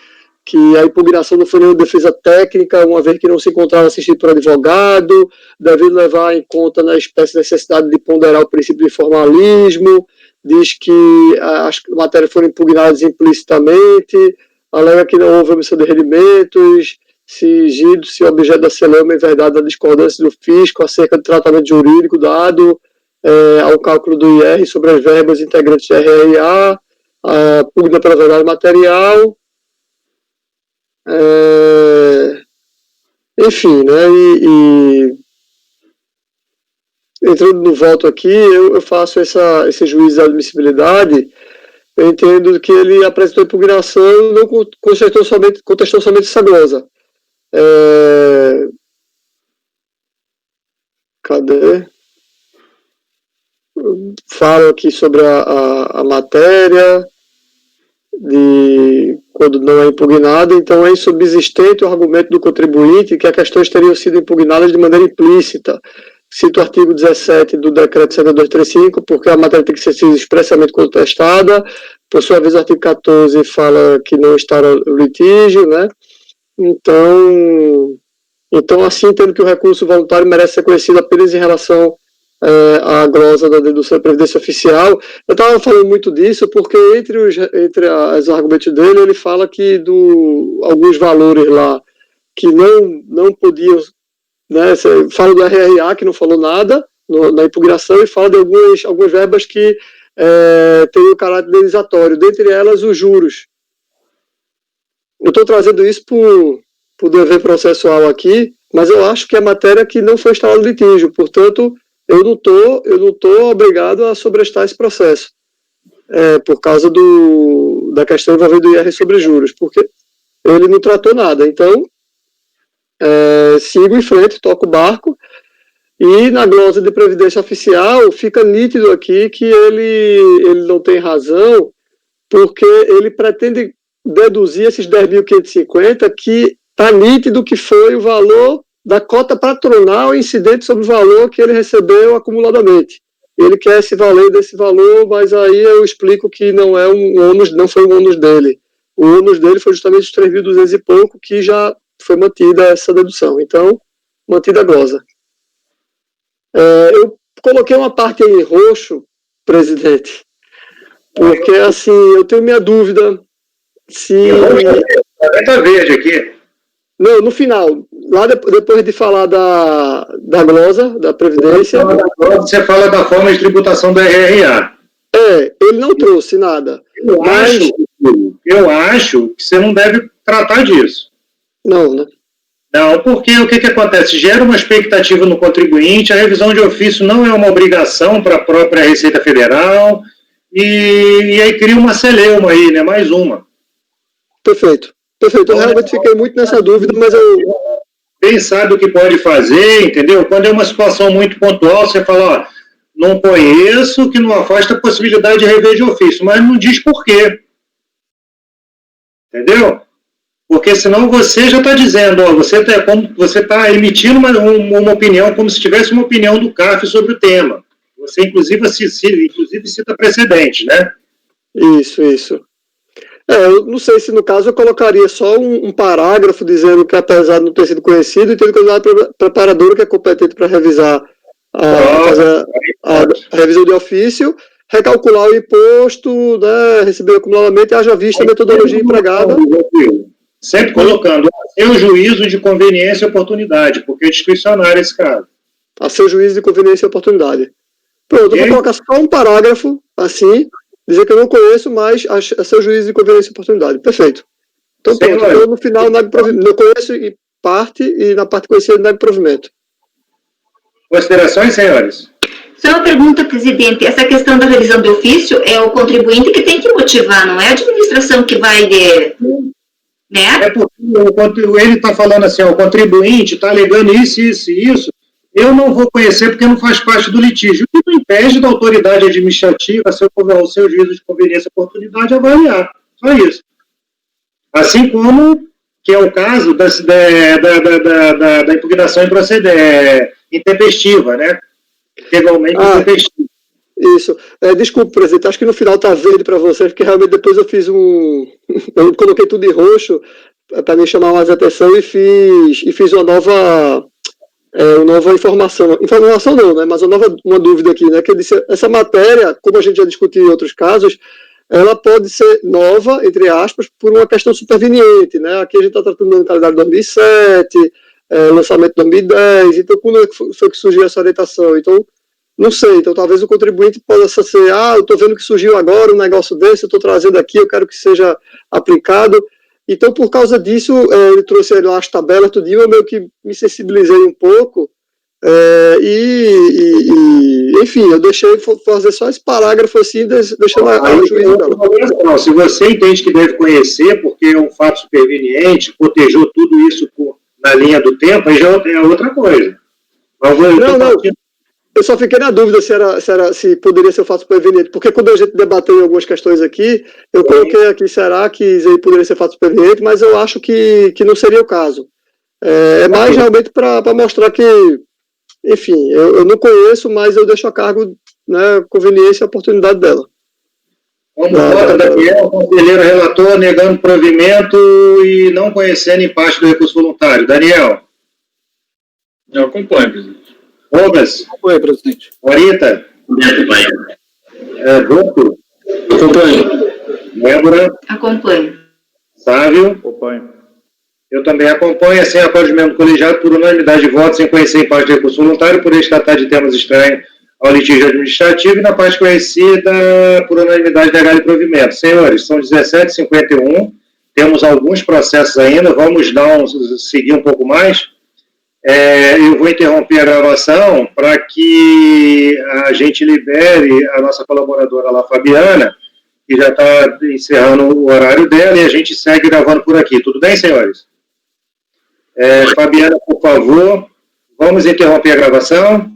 a impugnação não foi nenhuma defesa técnica, uma vez que não se encontrava assistido por advogado, devendo levar em conta na espécie necessidade de ponderar o princípio de formalismo, diz que as matérias foram impugnadas implicitamente, alega que não houve omissão de rendimentos, se objeto da celeuma em verdade da discordância do fisco acerca do tratamento jurídico dado ao cálculo do IR sobre as verbas integrantes de RRA, a pugna pela verdade material, enfim, né, e entrando no voto aqui, eu faço esse juízo de admissibilidade. Eu entendo que ele apresentou impugnação e não contestou somente essa glosa. Cadê? Falo aqui sobre a matéria de quando não é impugnada, então é insubsistente o argumento do contribuinte que as questões teriam sido impugnadas de maneira implícita. Cito o artigo 17 do decreto 7235, porque a matéria tem que ser expressamente contestada. Por sua vez, o artigo 14 fala que não está no litígio, né? Então assim, entendo que o recurso voluntário merece ser conhecido apenas em relação à glosa da dedução da previdência oficial. Eu estava falando muito disso porque entre os argumentos dele, ele fala que alguns valores lá que não podiam, né, fala do RRA, que não falou nada na impugnação, e fala de algumas verbas que têm o caráter indenizatório, dentre elas os juros. Eu estou trazendo isso por dever processual aqui, mas eu acho que é matéria que não foi instalado litígio, portanto, eu não tô obrigado a sobrestar esse processo, por causa da questão envolvendo o IR sobre juros, porque ele não tratou nada. Então, sigo em frente, toco o barco, e na glosa de previdência oficial fica nítido aqui que ele não tem razão, porque ele pretende deduzir esses 10.550, que está nítido que foi o valor da cota patronal incidente sobre o valor que ele recebeu acumuladamente. Ele quer se valer desse valor, mas aí eu explico que não é não foi um ônus dele. O ônus dele foi justamente os 3.200 e pouco, que já foi mantida essa dedução. Então, mantida a glosa. Eu coloquei uma parte aí em roxo, presidente, porque assim, eu tenho minha dúvida se... Está verde aqui. Não, no final, lá depois de falar da glosa, da Previdência... Você fala da forma de tributação do RRA. Ele não trouxe nada. Eu acho que você não deve tratar disso. Não, né? Não, porque o que acontece? Gera uma expectativa no contribuinte, a revisão de ofício não é uma obrigação para a própria Receita Federal, e aí cria uma celeuma aí, né? Mais uma. Perfeito. Eu realmente fiquei muito nessa dúvida, mas eu... Quem sabe o que pode fazer, entendeu? Quando é uma situação muito pontual, você fala, ó, não conheço, que não afasta a possibilidade de rever de ofício, mas não diz por quê. Entendeu? Porque senão você já está dizendo, ó, você está emitindo uma opinião como se tivesse uma opinião do CARF sobre o tema. Você, inclusive cita precedente, né? Isso. Eu não sei se no caso eu colocaria só um parágrafo dizendo que, apesar de não ter sido conhecido, e tendo que usar a preparadora que é competente para revisar a revisão de ofício, recalcular o imposto, né, receber acumuladamente e haja vista a metodologia empregada. Sempre colocando a seu juízo de conveniência e oportunidade, porque é discricionário esse caso. A seu juízo de conveniência e oportunidade. Pronto, eu vou colocar só um parágrafo, assim, dizer que eu não conheço, mas a seu juízo de conveniência e oportunidade. Perfeito. Então, pronto. Eu, no final, não conheço em parte, e na parte conhecida, não provimento. Considerações, senhores? Só uma pergunta, presidente. Essa questão da revisão de ofício é o contribuinte que tem que motivar, não é a administração que vai... Né? É porque ele está falando assim, ó, o contribuinte está alegando isso, eu não vou conhecer porque não faz parte do litígio. O que não impede da autoridade administrativa, o seu juízo de conveniência e oportunidade, avaliar. Só isso. Assim como que é o caso da impugnação intempestiva, né? Integralmente intempestiva. Isso. Desculpa, presidente, acho que no final está verde para vocês, porque realmente depois eu fiz eu coloquei tudo em roxo para me chamar mais atenção e fiz uma nova informação. Informação não, né? Mas uma dúvida aqui, né? Que eu disse, essa matéria, como a gente já discutiu em outros casos, ela pode ser nova, entre aspas, por uma questão superveniente, né? Aqui a gente está tratando do calendário de 2007, lançamento de 2010, então quando foi que surgiu essa orientação? Então, não sei, então talvez o contribuinte possa ser, eu estou vendo que surgiu agora um negócio desse, eu estou trazendo aqui, eu quero que seja aplicado. Então, por causa disso, ele trouxe lá as tabelas, tudinho, eu meio que me sensibilizei um pouco, enfim, eu deixei fazer só esse parágrafo assim, deixando a juízo dela. Se você entende que deve conhecer, porque é um fato superveniente, protejou tudo isso na linha do tempo, aí já é outra coisa. Não. Eu só fiquei na dúvida se poderia ser o fato superveniente, porque quando a gente debateu em algumas questões aqui, eu coloquei aqui, será que poderia ser fato superveniente, mas eu acho que não seria o caso. É mais realmente para mostrar que, enfim, eu não conheço, mas eu deixo a cargo, né, conveniência e oportunidade dela. Como vota Daniel, conselheiro relator, negando provimento e não conhecendo em parte do recurso voluntário. Daniel? Eu acompanho, presidente. Douglas? Oi, presidente. Morita? Voto? Acompanho. Débora? Acompanho. Sávio? Acompanho. Eu também acompanho, assim, após o membro colegiado, por unanimidade de votos, sem conhecer em parte do recurso voluntário, por este tratar de temas estranhos ao litígio administrativo, e na parte conhecida, por unanimidade legal e provimento. Senhores, são 17h51, temos alguns processos ainda, vamos seguir um pouco mais. Eu vou interromper a gravação para que a gente libere a nossa colaboradora lá, Fabiana, que já está encerrando o horário dela, e a gente segue gravando por aqui. Tudo bem, senhores? Fabiana, por favor, vamos interromper a gravação.